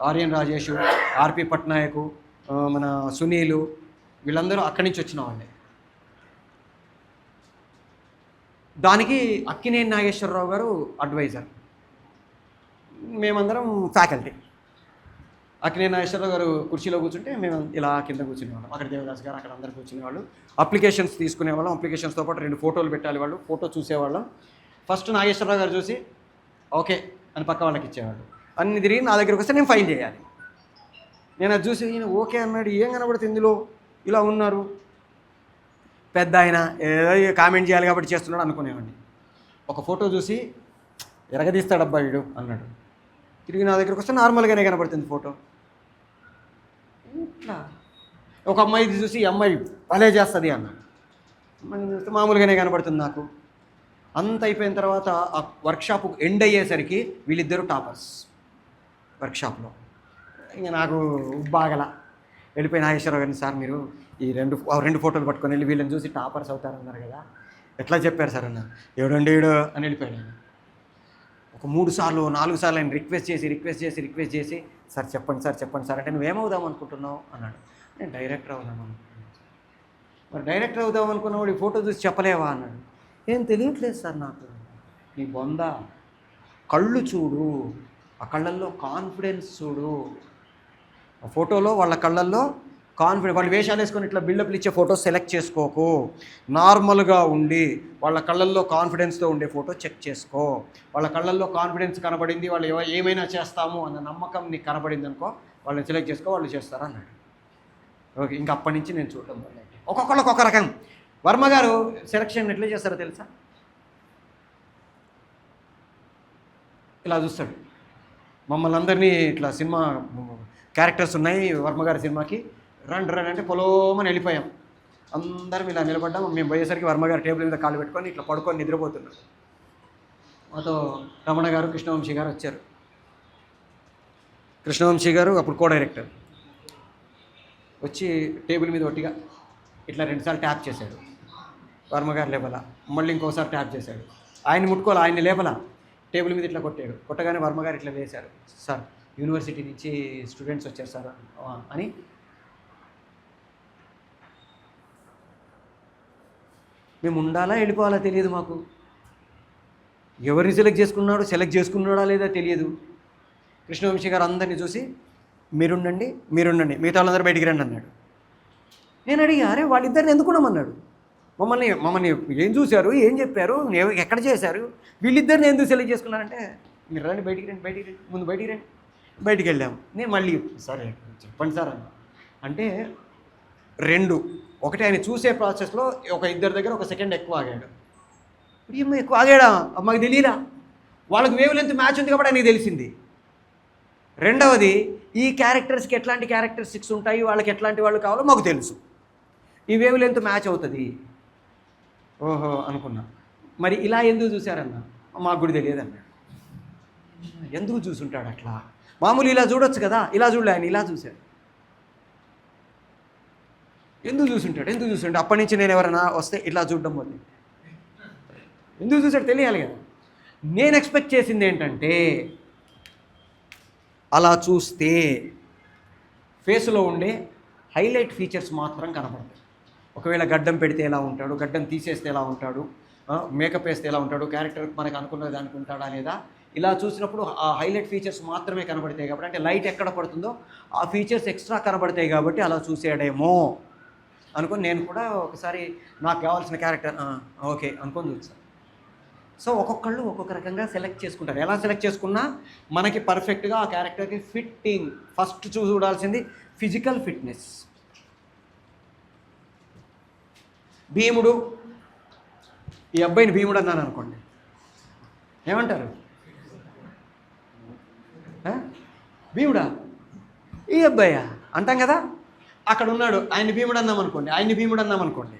[SPEAKER 1] ఆర్యన్ రాజేషు, ఆర్పి పట్నాయకు, మన సునీలు, వీళ్ళందరూ అక్కడి నుంచి వచ్చిన వాళ్ళే. దానికి అక్కినేని నాగేశ్వరరావు గారు అడ్వైజర్, మేమందరం ఫ్యాకల్టీ. అక్కినేని నాగేశ్వరరావు గారు కుర్చీలో కూర్చుంటే మేము ఇలా కింద కూర్చునేవాళ్ళం. అక్కడ దేవదాస్ గారు అక్కడ అందరు కూర్చునేవాళ్ళు. అప్లికేషన్స్ తీసుకునేవాళ్ళం. అప్లికేషన్స్తో పాటు 2 ఫోటోలు పెట్టాలి వాళ్ళు. ఫోటో చూసేవాళ్ళం. ఫస్ట్ నాగేశ్వరరావు గారు చూసి ఓకే అని పక్క వాళ్ళకి ఇచ్చేవాళ్ళు. అన్ని తిరిగి నా దగ్గరికి వస్తే నేను ఫైన్ చేయాలి. నేను అది చూసి ఈయన ఓకే అన్నాడు, ఏం కనబడుతుంది ఇందులో, ఇలా ఉన్నారు, పెద్ద ఆయన ఏదో కామెంట్ చేయాలి కాబట్టి చేస్తున్నాడు అనుకునేవాడిని. ఒక ఫోటో చూసి ఎరగదీస్తాడు అబ్బాయి వీడు అన్నాడు. తిరిగి నా దగ్గరికి వస్తే నార్మల్గానే కనబడుతుంది ఫోటో. ఇట్లా ఒక అమ్మాయి చూసి ఈ అమ్మాయి భలే చేస్తుంది అన్నాడు. మామూలుగానే కనబడుతుంది నాకు. అంత అయిపోయిన తర్వాత ఆ వర్క్షాప్ ఎండ్ అయ్యేసరికి వీళ్ళిద్దరూ టాపర్స్ వర్క్షాప్లో. ఇంకా నాకు బాగలా వెళ్ళిపోయి నాగేశ్వరరావు గారిని, సార్ మీరు ఈ రెండు ఫోటోలు పట్టుకొని వెళ్ళి వీళ్ళని చూసి టాపర్స్ అవుతారన్నారు కదా, ఎట్లా చెప్పారు సార్ అన్న. ఏడండి ఏడు అని వెళ్ళిపోయాడు ఆయన. ఒక 3 సార్లు 4 సార్లు ఆయన రిక్వెస్ట్ చేసి సార్ చెప్పండి సార్ అంటే నువ్వేమవుదాం అనుకుంటున్నావు అన్నాడు. నేను డైరెక్టర్ అవుదాం అనుకుంటున్నాను. మరి డైరెక్టర్ అవుదాం అనుకున్నవాడు ఈ ఫోటో చూసి చెప్పలేవా అన్నాడు. ఏం తెలియట్లేదు సార్ నాకు. నీ బొంద, కళ్ళు చూడు, ఆ కళ్ళల్లో కాన్ఫిడెన్స్ చూడు. ఆ ఫోటోలో వాళ్ళ కళ్ళల్లో కాన్ఫిడెన్స్, వాళ్ళు వేషాలు వేసుకొని ఇట్లా బిల్డప్లు ఇచ్చే ఫోటో సెలెక్ట్ చేసుకోకు. నార్మల్గా ఉండి వాళ్ళ కళ్ళల్లో కాన్ఫిడెన్స్తో ఉండే ఫోటో చెక్ చేసుకో. వాళ్ళ కళ్ళల్లో కాన్ఫిడెన్స్ కనబడింది, వాళ్ళు ఏమైనా చేస్తాము అన్న నమ్మకం నీకు కనబడింది అనుకో, వాళ్ళని సెలెక్ట్ చేసుకో, వాళ్ళు చేస్తారా అన్నాడు. ఓకే, ఇంకా అప్పటి నుంచి నేను చూడటం మొదలైంది. ఒక్కొక్కళ్ళకి ఒక రకం. వర్మ గారు సెలక్షన్ ఎట్లా చేస్తారో తెలుసా? ఇలా చూస్తాడు మమ్మల్ని అందరినీ. ఇట్లా సినిమా క్యారెక్టర్స్ ఉన్నాయి వర్మగారి సినిమాకి, రండి అంటే పొలోమని వెళ్ళిపోయాం. అందరం ఇలా నిలబడ్డాం. మేము పోయేసరికి వర్మగారి టేబుల్ మీద కాళ్ళు పెట్టుకొని ఇట్లా పడుకొని నిద్రపోతున్నాం. మాతో రమణ గారు, కృష్ణవంశీ గారు వచ్చారు. కృష్ణవంశీ గారు అప్పుడు కో డైరెక్టర్. వచ్చి టేబుల్ మీద ఒట్టిగా ఇట్లా 2 సార్లు ట్యాప్ చేశాడు. వర్మగారు లేపల. మళ్ళీ ఇంకోసారి ట్యాప్ చేశాడు. ఆయన్ని ముట్టుకోవాలి, ఆయన్ని లేపల. టేబుల్ మీద ఇట్లా కొట్టాడు. కొట్టగానే వర్మగారు ఇట్లా వేశారు. సార్ యూనివర్సిటీ నుంచి స్టూడెంట్స్ వచ్చారు సార్ అని. మేము ఉండాలా వెళ్ళిపోవాలా తెలియదు మాకు. ఎవరిని సెలెక్ట్ చేసుకున్నాడా లేదా తెలియదు. కృష్ణవంశీ గారు అందరినీ చూసి మీరుండండి మిగతా వాళ్ళందరూ బయటికి రండి అన్నాడు. నేను అడిగా, అరే వాళ్ళిద్దరిని ఎందుకున్నామన్నాడు. మమ్మల్ని ఏం చూశారు, ఏం చెప్పారు, ఎక్కడ చేశారు, వీళ్ళిద్దరిని ఎందుకు సెలెక్ట్ చేసుకున్నారంటే మీరు రండి బయటికి రండి ముందు బయటికి రండి. బయటికి వెళ్ళాము. నేను మళ్ళీ సరే చెప్పండి సార్ అన్న. అంటే 2, ఒకటి ఆయన చూసే ప్రాసెస్లో ఒక ఇద్దరి దగ్గర 1 సెకండ్ ఎక్కువ ఆగాడు. ఇప్పుడు ఎక్కువ ఆగాడా మాకు తెలియదా. వాళ్ళకి వేవ్ లెంత్ మ్యాచ్ ఉంది కాబట్టి ఆయనకి తెలిసింది. రెండవది, ఈ క్యారెక్టర్స్కి ఎట్లాంటి క్యారెక్టరిస్టిక్స్ ఉంటాయి, వాళ్ళకి ఎట్లాంటి వాళ్ళు కావాలో మాకు తెలుసు. ఈ వేవ్ లెంత్ మ్యాచ్ అవుతుంది. ఓహో అనుకున్నా. మరి ఇలా ఎందుకు చూశారన్న, మాకు కూడా తెలియదు అన్నాడు. ఎందుకు చూసుంటాడు అట్లా? మామూలు ఇలా చూడొచ్చు కదా, ఇలా చూడలే, ఆయన ఇలా చూశాడు. ఎందుకు చూసుంటాడు? అప్పటి నుంచి నేను ఎవరైనా వస్తే ఇట్లా చూడడం వల్ల ఎందుకు చూసాడు తెలియాలి కదా. నేను ఎక్స్పెక్ట్ చేసింది ఏంటంటే, అలా చూస్తే ఫేస్లో ఉండే హైలైట్ ఫీచర్స్ మాత్రం కనపడతాయి. ఒకవేళ గడ్డం పెడితే ఎలా ఉంటాడు, గడ్డం తీసేస్తే ఎలా ఉంటాడు, మేకప్ వేస్తే ఎలా ఉంటాడు, క్యారెక్టర్ మనకు అనుకున్నది అనుకుంటాడా లేదా, ఇలా చూసినప్పుడు ఆ హైలైట్ ఫీచర్స్ మాత్రమే కనబడతాయి కాబట్టి, అంటే లైట్ ఎక్కడ పడుతుందో ఆ ఫీచర్స్ ఎక్స్ట్రా కనబడతాయి కాబట్టి అలా చూసేయడేమో అనుకొని నేను కూడా ఒకసారి నాకు కావాల్సిన క్యారెక్టర్ ఓకే అనుకొని చూస్తాను. సో ఒక్కొక్కళ్ళు ఒక్కొక్క రకంగా సెలెక్ట్ చేసుకుంటారు. ఎలా సెలెక్ట్ చేసుకున్నా మనకి పర్ఫెక్ట్గా ఆ క్యారెక్టర్కి ఫిట్టింగ్. ఫస్ట్ చూడాల్సింది ఫిజికల్ ఫిట్నెస్. భీముడు, ఈ అబ్బాయిని భీముడు అన్నాను అనుకోండి, ఏమంటారు? భీముడా ఈ అబ్బాయా అంటాం కదా. అక్కడ ఉన్నాడు, ఆయన్ని భీముడు అన్నాం అనుకోండి,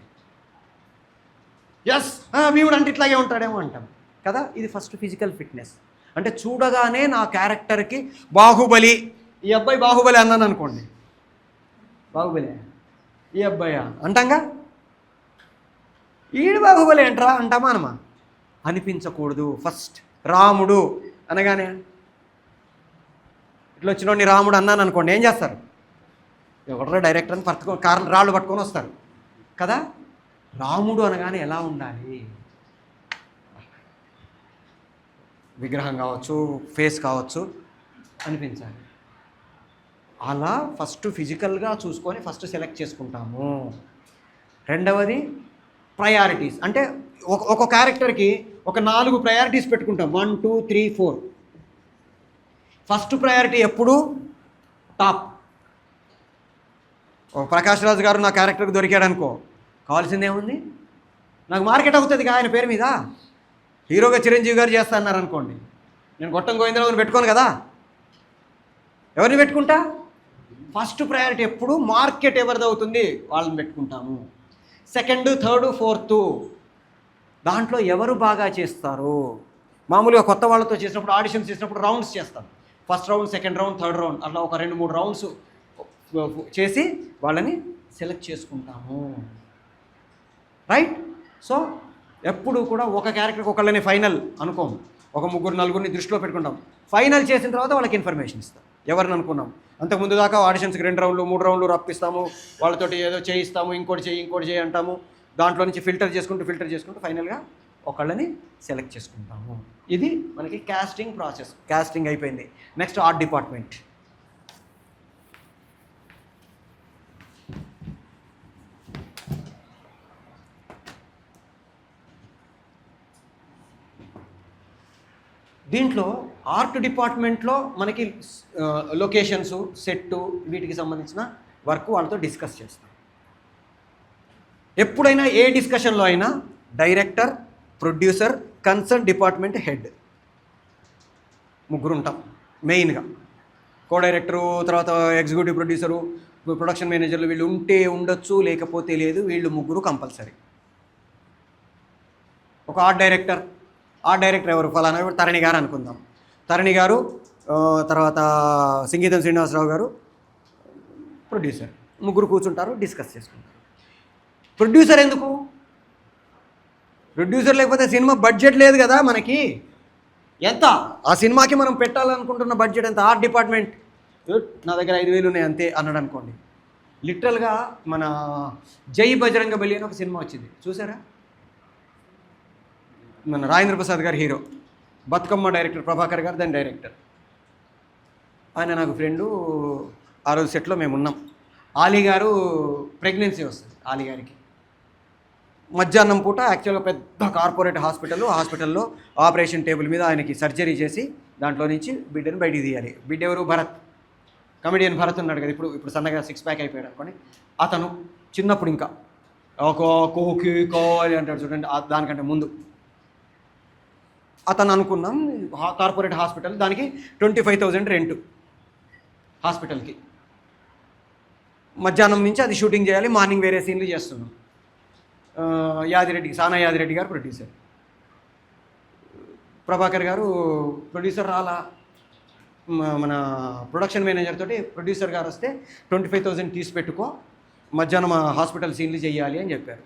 [SPEAKER 1] ఎస్ భీముడు అంటే ఇట్లాగే ఉంటాడేమో అంటాం కదా. ఇది ఫస్ట్ ఫిజికల్ ఫిట్నెస్. అంటే చూడగానే నా క్యారెక్టర్కి బాహుబలి ఈ అబ్బాయి బాహుబలి అన్నాను అనుకోండి, బాహుబలి ఈ అబ్బాయా అంటాంగా, ఈడు బాహుబలి అంటారా అంటామా అనమా? అనిపించకూడదు. ఫస్ట్ రాముడు అనగానే ఇట్లా వచ్చినోడిని రాముడు అన్నాను అనుకోండి, ఏం చేస్తారు? ఎవడరా డైరెక్టర్ అని రాళ్ళు పట్టుకొని వస్తారు కదా. రాముడు అనగానే ఎలా ఉండాలి? విగ్రహం కావచ్చు, ఫేస్ కావచ్చు, అనిపించాలి. అలా ఫస్ట్ ఫిజికల్గా చూసుకొని ఫస్ట్ సెలెక్ట్ చేసుకుంటాము. రెండవది ప్రయారిటీస్, అంటే ఒక క్యారెక్టర్కి ఒక 4 ప్రయారిటీస్ పెట్టుకుంటాం. 1 2 3 4. ఫస్ట్ ప్రయారిటీ ఎప్పుడు టాప్. ప్రకాష్ రాజ్ గారు నా క్యారెక్టర్కి దొరికాడు అనుకో, కావాల్సిందేముంది? నాకు మార్కెట్ అవుతుంది ఆయన పేరు మీద. హీరోగా చిరంజీవి గారు చేస్తా అన్నారు అనుకోండి, నేను గొట్టం గోవిందరావుని పెట్టుకోను కదా. ఎవరిని పెట్టుకుంటా? ఫస్ట్ ప్రయారిటీ ఎప్పుడు మార్కెట్ ఎవరిది అవుతుంది వాళ్ళని పెట్టుకుంటాము. సెకండ్, థర్డ్, ఫోర్త్ దాంట్లో ఎవరు బాగా చేస్తారు. మామూలుగా కొత్త వాళ్ళతో చేసినప్పుడు, ఆడిషన్స్ చేసినప్పుడు రౌండ్స్ చేస్తాం. First round, second round, third round, అట్లా ఒక 2-3 రౌండ్స్ చేసి వాళ్ళని సెలెక్ట్ చేసుకుంటాము. రైట్? సో ఎప్పుడు కూడా ఒక క్యారెక్టర్కి ఒకళ్ళని ఫైనల్ అనుకోము. ఒక 3-4 దృష్టిలో పెట్టుకుంటాం. ఫైనల్ చేసిన తర్వాత వాళ్ళకి ఇన్ఫర్మేషన్ ఇస్తాం ఎవరిని అనుకున్నాం. అంతకుముందు దాకా ఆడిషన్స్కి 2 రౌండ్లు 3 రౌండ్లు రప్పిస్తాము, వాళ్ళతోటి ఏదో చేయిస్తాము, ఇంకోటి చేయి అంటాము. దాంట్లో నుంచి ఫిల్టర్ చేసుకుంటూ ఫైనల్గా ఒకళ్ళని సెలెక్ట్ చేసుకుంటాము. ఇది మనకి కాస్టింగ్ ప్రాసెస్. కాస్టింగ్ అయిపోయింది. Next art department. దీంట్లో ఆర్ట్ డిపార్ట్మెంట్లో మనకి లొకేషన్స్, సెట్టు, వీటికి సంబంధించిన వర్క్ వాళ్ళతో డిస్కస్ చేస్తాం. ఎప్పుడైనా ఏ డిస్కషన్లో అయినా director, producer, concern department head, 3 ఉంటాం మెయిన్గా. కో డైరెక్టరు, తర్వాత ఎగ్జిక్యూటివ్ ప్రొడ్యూసరు, ప్రొడక్షన్ మేనేజర్లు, వీళ్ళు ఉంటే ఉండొచ్చు, లేకపోతే లేదు. వీళ్ళు 3 కంపల్సరీ. ఒక ఆర్ట్ డైరెక్టర్ ఎవరు? ఫలానా తరణి గారు అనుకుందాం. తరణి గారు, తర్వాత సంగీతం శ్రీనివాసరావు గారు ప్రొడ్యూసర్. 3 కూర్చుంటారు, డిస్కస్ చేసుకుంటారు. ప్రొడ్యూసర్ ఎందుకు? ప్రొడ్యూసర్ లేకపోతే సినిమా బడ్జెట్ లేదు కదా మనకి. ఎంత ఆ సినిమాకి మనం పెట్టాలనుకుంటున్న బడ్జెట్ ఎంత? ఆర్ట్ డిపార్ట్మెంట్ నా దగ్గర 5,000 ఉన్నాయి అంతే అన్నాడు అనుకోండి. లిటరల్గా మన జై బజరంగ బలి అని ఒక సినిమా వచ్చింది, చూసారా? మన రాజేంద్ర ప్రసాద్ గారు హీరో, బతుకమ్మ డైరెక్టర్ ప్రభాకర్ గారు దాని డైరెక్టర్. ఆయన నాకు ఫ్రెండు. ఆ రోజు సెట్లో మేము ఉన్నాం. ఆలీ గారు ప్రెగ్నెన్సీ వస్తుంది ఆలీ గారికి. మధ్యాహ్నం పూట యాక్చువల్గా పెద్ద కార్పొరేట్ హాస్పిటల్లో ఆపరేషన్ టేబుల్ మీద ఆయనకి సర్జరీ చేసి దాంట్లో నుంచి బిడ్డను బయటికి తీయాలి. బిడ్డ ఎవరు? భరత్. కమెడియన్ భరత్ ఉన్నాడు కదా, ఇప్పుడు సన్నగా 6 ప్యాక్ అయిపోయాడు అనుకోండి. అతను చిన్నప్పుడు ఇంకా కోకి కావాలి అంటాడు చూడండి, దానికంటే ముందు అతను అనుకున్నాం కార్పొరేట్ హాస్పిటల్, దానికి 25,000 రెంట్ హాస్పిటల్కి. మధ్యాహ్నం నుంచి అది షూటింగ్ చేయాలి, మార్నింగ్ వేరే సీన్లు చేస్తున్నాం. సానా యాదిరెడ్డి గారు ప్రొడ్యూసర్, ప్రభాకర్ గారు ప్రొడ్యూసర్ రాలా. మన ప్రొడక్షన్ మేనేజర్ తోటి ప్రొడ్యూసర్ గారు వస్తే 25,000 తీసి పెట్టుకో, మధ్యాహ్నం హాస్పిటల్ సీన్లు చేయాలి అని చెప్పారు.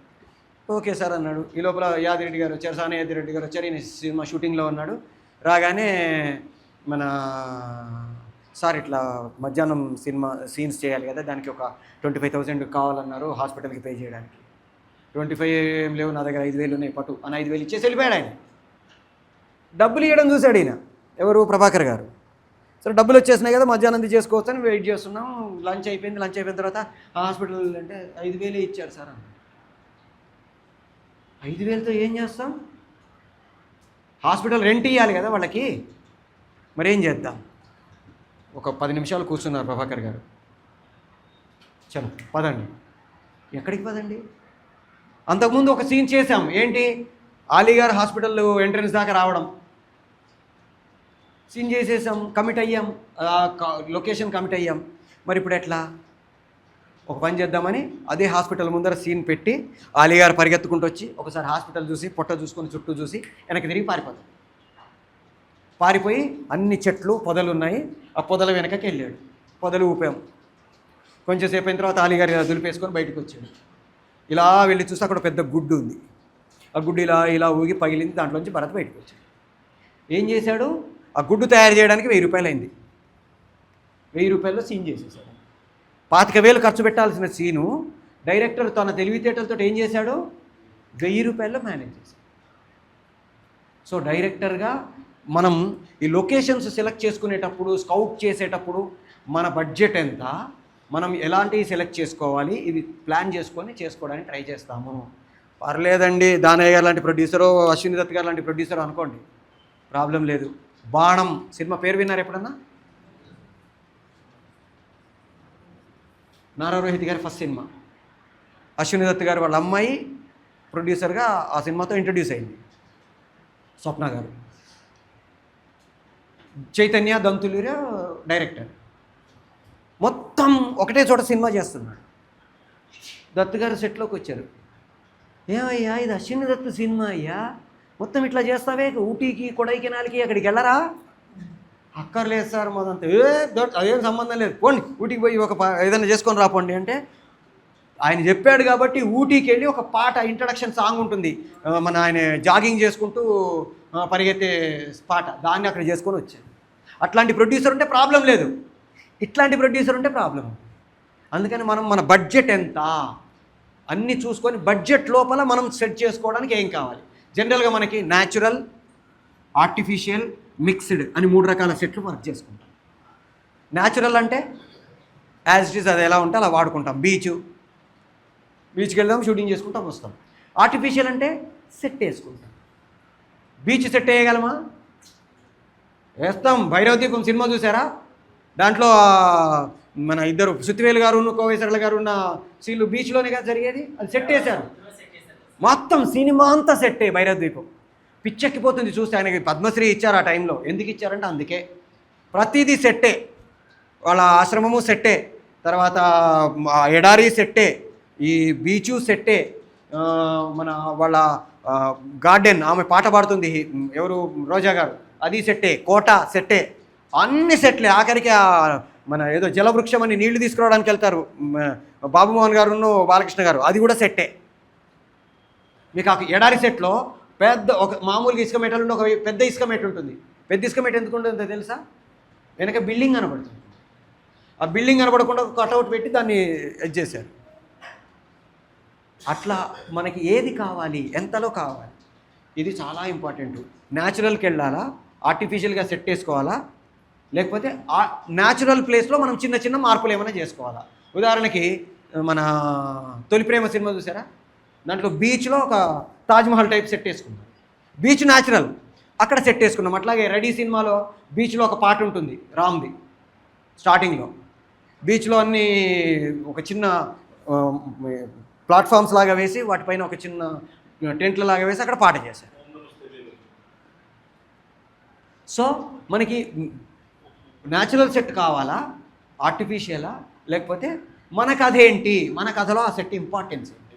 [SPEAKER 1] ఓకే సార్ అన్నాడు. ఈ లోపల యాదిరెడ్డి గారు వచ్చారు, సానా యాదిరెడ్డి గారు వచ్చారు. ఈయన సినిమా షూటింగ్లో ఉన్నాడు. రాగానే మన సార్ ఇట్లా మధ్యాహ్నం సినిమా సీన్స్ చేయాలి కదా, దానికి ఒక 25,000 కావాలన్నారు హాస్పిటల్కి పే చేయడానికి. 25 ఏం లేవు నా దగ్గర, 5,000 ఉన్నాయి పట్టు అని 5,000 ఇచ్చేసి వెళ్ళిపోయాడు ఆయన. డబ్బులు ఇవ్వడం చూశాడు ఈయన, ఎవరు? ప్రభాకర్ గారు. సరే డబ్బులు వచ్చేసినాయి కదా, మధ్యాహ్నం చేసుకోవచ్చు అని వెయిట్ చేస్తున్నాం. లంచ్ అయిపోయిన తర్వాత హాస్పిటల్ అంటే 5,000 ఇచ్చారు సార్ అన్న. 5,000తో ఏం చేస్తాం? హాస్పిటల్ రెంట్ ఇవ్వాలి కదా వాళ్ళకి, మరేం చేద్దాం? ఒక 10 నిమిషాలు కూర్చున్నారు ప్రభాకర్ గారు. చలో పదండి. ఎక్కడికి పదండి? అంతకుముందు ఒక సీన్ చేసాం. ఏంటి? ఆలీగార్ హాస్పిటల్ ఎంట్రన్స్ దాకా రావడం సీన్ చేసేసాం, కమిట్ అయ్యాం, లొకేషన్ కమిట్ అయ్యాం. మరి ఇప్పుడు ఎట్లా? ఒక పని చేద్దామని అదే హాస్పిటల్ ముందర సీన్ పెట్టి ఆలీగారు పరిగెత్తుకుంటూ వచ్చి ఒకసారి హాస్పిటల్ చూసి, పొట్ట చూసుకొని, చుట్టూ చూసి వెనక్కి తిరిగి పారిపోయి అన్ని చెట్లు పొదలు ఉన్నాయి, ఆ పొదల వెనకకి వెళ్ళాడు. పొదలు ఊపాం. కొంచెం సేపు అయిన తర్వాత అలీగారు ఇలా దులిపేసుకొని బయటకు వచ్చాడు. ఇలా వెళ్ళి చూస్తే అక్కడ పెద్ద గుడ్డు ఉంది. ఆ గుడ్డు ఇలా ఇలా ఊగి పగిలింది. దాంట్లోంచి భరత్ బయటకు వచ్చాడు. ఏం చేశాడు? ఆ గుడ్డు తయారు చేయడానికి 1000 రూపాయలు అయింది. 1000 రూపాయల్లో సీన్ చేసేసాడు. 25,000 ఖర్చు పెట్టాల్సిన సీను డైరెక్టర్ తన తెలివితేటలతో ఏం చేశాడు? 1000 రూపాయల్లో మేనేజ్ చేశాడు. సో డైరెక్టర్గా మనం ఈ లొకేషన్స్ సెలెక్ట్ చేసుకునేటప్పుడు, స్కౌట్ చేసేటప్పుడు మన బడ్జెట్ ఎంత, మనం ఎలాంటివి సెలెక్ట్ చేసుకోవాలి, ఇది ప్లాన్ చేసుకోవడానికి ట్రై చేస్తాము. పర్లేదండి దానయ్య గారు లాంటి ప్రొడ్యూసరు, అశ్విని దత్ గారు లాంటి ప్రొడ్యూసర్ అనుకోండి, ప్రాబ్లం లేదు. బాణం సినిమా పేరు విన్నారు ఎప్పుడన్నా? నారా రోహిత్ గారి ఫస్ట్ సినిమా. అశ్విని దత్ గారు వాళ్ళ అమ్మాయి ప్రొడ్యూసర్గా ఆ సినిమాతో ఇంట్రడ్యూస్ అయింది. స్వప్న గారు, చైతన్య దంతులూరి డైరెక్టర్. మొత్తం ఒకటే చోట సినిమా చేస్తున్నాడు. దత్ గారు సెట్లోకి వచ్చారు. ఏమయ్యా ఇది అశ్విని దత్ సినిమా అయ్యా, మొత్తం ఇట్లా చేస్తావే, ఊటీకి కొడైకెనాల్కి అక్కడికి వెళ్ళరా? అక్కర్లేదు సార్ మాదంతా. అదేం సంబంధం లేదు, పోండి ఊటీకి పోయి ఏదైనా చేసుకొని రాపోండి అంటే, ఆయన చెప్పాడు కాబట్టి ఊటీకి వెళ్ళి ఒక పాట ఇంట్రడక్షన్ సాంగ్ ఉంటుంది, మన ఆయన జాగింగ్ చేసుకుంటూ పరిగెత్తే పాట, దాన్ని అక్కడ చేసుకొని వచ్చాడు. అట్లాంటి ప్రొడ్యూసర్ ఉంటే ప్రాబ్లం లేదు, ఇట్లాంటి ప్రొడ్యూసర్ ఉంటే ప్రాబ్లం. అందుకని మనం మన బడ్జెట్ ఎంత అన్నీ చూసుకొని బడ్జెట్ లోపల మనం సెట్ చేసుకోవడానికి ఏం కావాలి. జనరల్గా మనకి న్యాచురల్, ఆర్టిఫిషియల్, మిక్స్డ్ అని 3 రకాల సెట్లు వర్క్ చేసుకుంటాం. న్యాచురల్ అంటే యాజ్ ఇట్ ఈస్, అది ఎలా ఉంటే అలా వాడుకుంటాం. బీచ్కి వెళ్దాం, షూటింగ్ చేసుకుంటాం, వస్తాం. ఆర్టిఫిషియల్ అంటే సెట్ వేసుకుంటాం. బీచ్ సెట్ వేయగలమా? వేస్తాం. భైరవ దీపం సినిమా చూసారా? దాంట్లో మన ఇద్దరు సుత్తివేలు గారు, కోవేశ్వరల గారు ఉన్న సీన్లు బీచ్లోనే కదా జరిగేది, అది సెట్ వేశారు. మొత్తం సినిమా అంతా సెట్టే. భైరవ దీపం పిచ్చెక్కిపోతుంది చూస్తే. ఆయనకి పద్మశ్రీ ఇచ్చారు ఆ టైంలో. ఎందుకు ఇచ్చారంటే అందుకే. ప్రతిదీ సెట్టే. వాళ్ళ ఆశ్రమము సెట్టే, తర్వాత ఎడారి సెట్టే, ఈ బీచు సెట్టే, మన వాళ్ళ గార్డెన్ ఆమె పాట పాడుతుంది ఎవరు, రోజా గారు, అది సెట్టే, కోట సెట్టే, అన్ని సెట్లే. ఆఖరికి మన ఏదో జలవృక్షం అని నీళ్లు తీసుకురావడానికి వెళ్తారు బాబుమోహన్ గారు, బాలకృష్ణ గారు, అది కూడా సెట్టే. మీకు ఆ ఎడారి సెట్లో పెద్ద ఒక మామూలుగా ఇసుక మేటలు ఉండి ఒక పెద్ద ఇసుక మేట ఉంటుంది. పెద్ద ఇసుక మేట ఎందుకు ఉంటుందో తెలుసా? వెనక బిల్డింగ్ కనబడుతుంది. ఆ బిల్డింగ్ కనబడకుండా ఒక కటౌట్ పెట్టి దాన్ని చేశారు. అట్లా మనకి ఏది కావాలి, ఎంతలో కావాలి, ఇది చాలా ఇంపార్టెంట్. న్యాచురల్కి వెళ్ళాలా, ఆర్టిఫిషియల్గా సెట్ వేసుకోవాలా, లేకపోతే న్యాచురల్ ప్లేస్లో మనం చిన్న చిన్న మార్పులు ఏమైనా చేసుకోవాలా. ఉదాహరణకి మన తొలి ప్రేమ సినిమా చూసారా? దాంట్లో బీచ్లో ఒక తాజ్మహల్ టైప్ సెట్ వేసుకున్నాం. బీచ్ న్యాచురల్, అక్కడ సెట్ వేసుకున్నాం. అట్లాగే రెడీ సినిమాలో బీచ్లో ఒక పాట ఉంటుంది రామ్ది. స్టార్టింగ్లో బీచ్లో అన్నీ ఒక చిన్న ప్లాట్ఫామ్స్ లాగా వేసి వాటిపైన ఒక చిన్న టెంట్ల లాగా వేసి అక్కడ పాట చేశారు. సో మనకి న్యాచురల్ సెట్ కావాలా, ఆర్టిఫిషియలా, లేకపోతే మన కథ ఏంటి, మన కథలో ఆ సెట్ ఇంపార్టెన్స్ ఏంటి,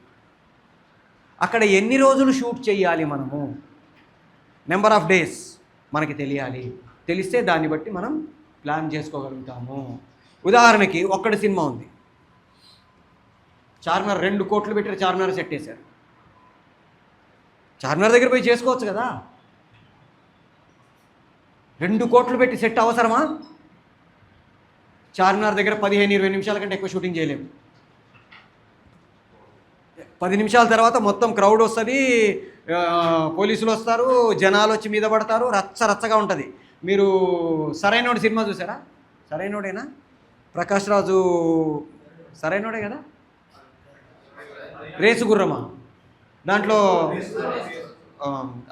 [SPEAKER 1] అక్కడ ఎన్ని రోజులు షూట్ చేయాలి, మనము నెంబర్ ఆఫ్ డేస్ మనకి తెలియాలి. తెలిస్తే దాన్ని బట్టి మనం ప్లాన్ చేసుకోగలుగుతాము. ఉదాహరణకి ఒక్కడి సినిమా ఉంది, చార్మినార్ 2 కోట్లు పెట్టి చార్మినార్ సెట్ వేశారు. చార్మినార్ దగ్గర పోయి చేసుకోవచ్చు కదా. 2 కోట్లు పెట్టి సెట్ అవసరమా? చార్మినార్ దగ్గర 15-20 నిమిషాల కంటే ఎక్కువ షూటింగ్ చేయలేము. 10 నిమిషాల తర్వాత మొత్తం క్రౌడ్ వస్తుంది, పోలీసులు వస్తారు, జనాలు వచ్చి మీద పడతారు, రచ్చగా ఉంటుంది. మీరు సరైనోడు సినిమా చూసారా? సరైనోడేనా? ప్రకాష్ రాజు సరైనోడే కదా? రేసు గుర్రమా? దాంట్లో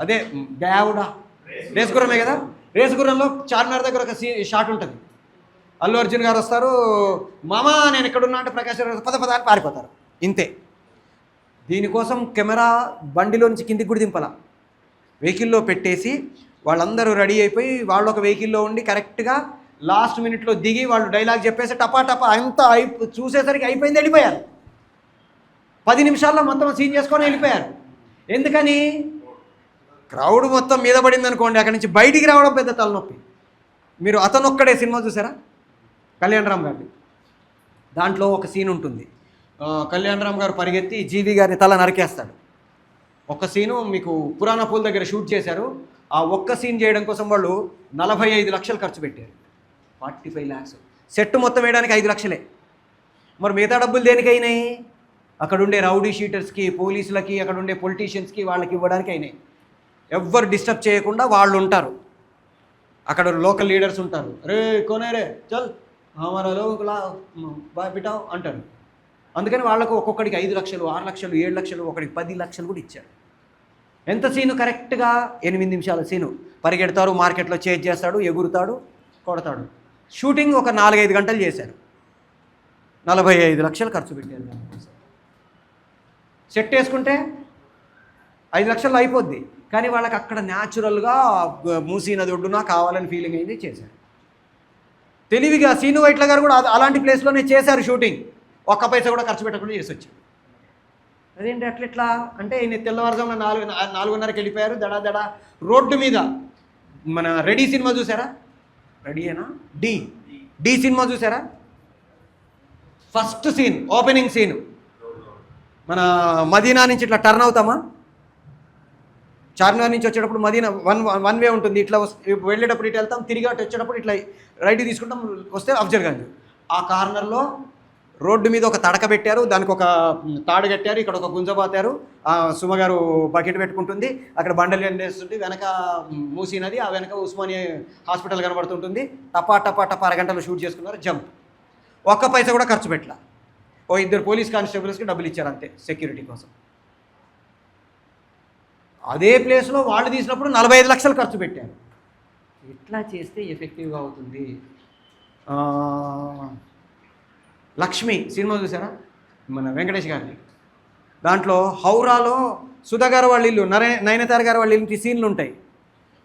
[SPEAKER 1] అదే బ్యావుడా రేసు గుర్రమే కదా? రేసు గుర్రంలో చార్మినార్ దగ్గర ఒక షాట్ ఉంటుంది. అల్లు అర్జున్ గారు వస్తారు, మామా నేను ఎక్కడున్నా అంటే ప్రకాష్ రాజు పద అని పారిపోతారు. ఇంతే. దీనికోసం కెమెరా బండిలో నుంచి కిందికి కూడా దింపాల, వెహికల్లో పెట్టేసి వాళ్ళందరూ రెడీ అయిపోయి వాళ్ళు ఒక వెహికల్లో ఉండి కరెక్ట్గా లాస్ట్ మినిట్లో దిగి వాళ్ళు డైలాగ్ చెప్పేసి టపా అంతా చూసేసరికి అయిపోయింది, వెళ్ళిపోయారు. 10 నిమిషాల్లో మొత్తం సీన్ చేసుకొని వెళ్ళిపోయారు. ఎందుకని? క్రౌడ్ మొత్తం మీద పడింది అనుకోండి, అక్కడి నుంచి బయటికి రావడం పెద్ద తలనొప్పి. మీరు అతనొక్కడే సినిమా చూసారా? కళ్యాణరామ్ గారిది. దాంట్లో ఒక సీన్ ఉంటుంది, కళ్యాణరామ్ గారు పరిగెత్తి జీవి గారిని తల నరికేస్తాడు. ఒక సీను మీకు పురాణ పూల్ దగ్గర షూట్ చేశారు. ఆ ఒక్క సీన్ చేయడం కోసం వాళ్ళు 45 లక్షలు ఖర్చు పెట్టారు. 45 lakhs. సెట్ మొత్తం వేయడానికి 5 లక్షలే. మరి మిగతా డబ్బులు దేనికైనాయి? అక్కడుండే రౌడీ షీటర్స్కి, పోలీసులకి, అక్కడుండే పొలిటీషియన్స్కి వాళ్ళకి ఇవ్వడానికి అయినాయి. ఎవ్వరు డిస్టర్బ్ చేయకుండా వాళ్ళు ఉంటారు. అక్కడ లోకల్ లీడర్స్ ఉంటారు. రే కొనే రే చల్ హమారా లోగ్ లా బిటావ్ అంటారు. అందుకని వాళ్ళకు ఒక్కొక్కడికి 5 లక్షలు, 6 లక్షలు, 7 లక్షలు, ఒకడికి 10 లక్షలు కూడా ఇచ్చారు. ఎంత సీను? కరెక్ట్గా 8 నిమిషాల సీను. పరిగెడతారు, మార్కెట్లో చేజ్ చేస్తాడు, ఎగురుతాడు, కొడతాడు. షూటింగ్ ఒక 4-5 గంటలు చేశారు. 45 లక్షలు ఖర్చు పెట్టారు. సెట్ వేసుకుంటే 5 లక్షల్లో అయిపోద్ది. కానీ వాళ్ళకి అక్కడ న్యాచురల్గా మూసీ నది ఒడ్డున కావాలని ఫీలింగ్ అయింది, చేశారు. తెలివిగా సీను వైట్ల గారు కూడా అలాంటి ప్లేస్లోనే చేశారు షూటింగ్. ఒక్క పైసా కూడా ఖర్చు పెట్టకుండా చేసి వచ్చారు. అదేంటి అట్లెట్లా అంటే, ఈయన తెల్లవారుజామున 4:30కి వెళ్ళిపోయారు. దడా రోడ్డు మీద. మన రెడీ సినిమా చూసారా? రెడీయేనా? డి సినిమా చూసారా? ఫస్ట్ సీన్, ఓపెనింగ్ సీన్, మన మదీనా నుంచి ఇట్లా టర్న్ అవుతామా, చార్మినార్ నుంచి వచ్చేటప్పుడు మదీనా వన్ వే ఉంటుంది. ఇట్లా వెళ్ళేటప్పుడు ఇటు వెళ్తాం, తిరిగి అటు వచ్చేటప్పుడు ఇట్లా రైట్ తీసుకుంటాం, వస్తే అఫ్జల్గంజ్. ఆ కార్నర్లో రోడ్డు మీద ఒక తడక పెట్టారు, దానికి ఒక తాడు కట్టారు, ఇక్కడ ఒక గుంజ పాతారు. సుమగారు బకెట్ పెట్టుకుంటుంది, అక్కడ బండలు ఎండేస్తుంటే వెనక మూసీ నది, ఆ వెనక ఉస్మానియా హాస్పిటల్ కనబడుతుంటుంది. టపా అరగంటలో షూట్ చేసుకున్నారు. జంప్. ఒక్క పైసా కూడా ఖర్చు పెట్టలా. ఓ 2 పోలీస్ కానిస్టేబుల్స్కి డబ్బులు ఇచ్చారు అంతే, సెక్యూరిటీ కోసం. అదే ప్లేస్లో వాళ్ళు తీసినప్పుడు 45 లక్షలు ఖర్చు పెట్టారు. ఎట్లా చేస్తే ఎఫెక్టివ్గా అవుతుంది? లక్ష్మి సినిమా చూసారా? మన వెంకటేష్ గారిని. దాంట్లో హౌరాలో సుధా గారు వాళ్ళ ఇల్లు, నయనతార గారు వాళ్ళ ఇంటి సీన్లు ఉంటాయి.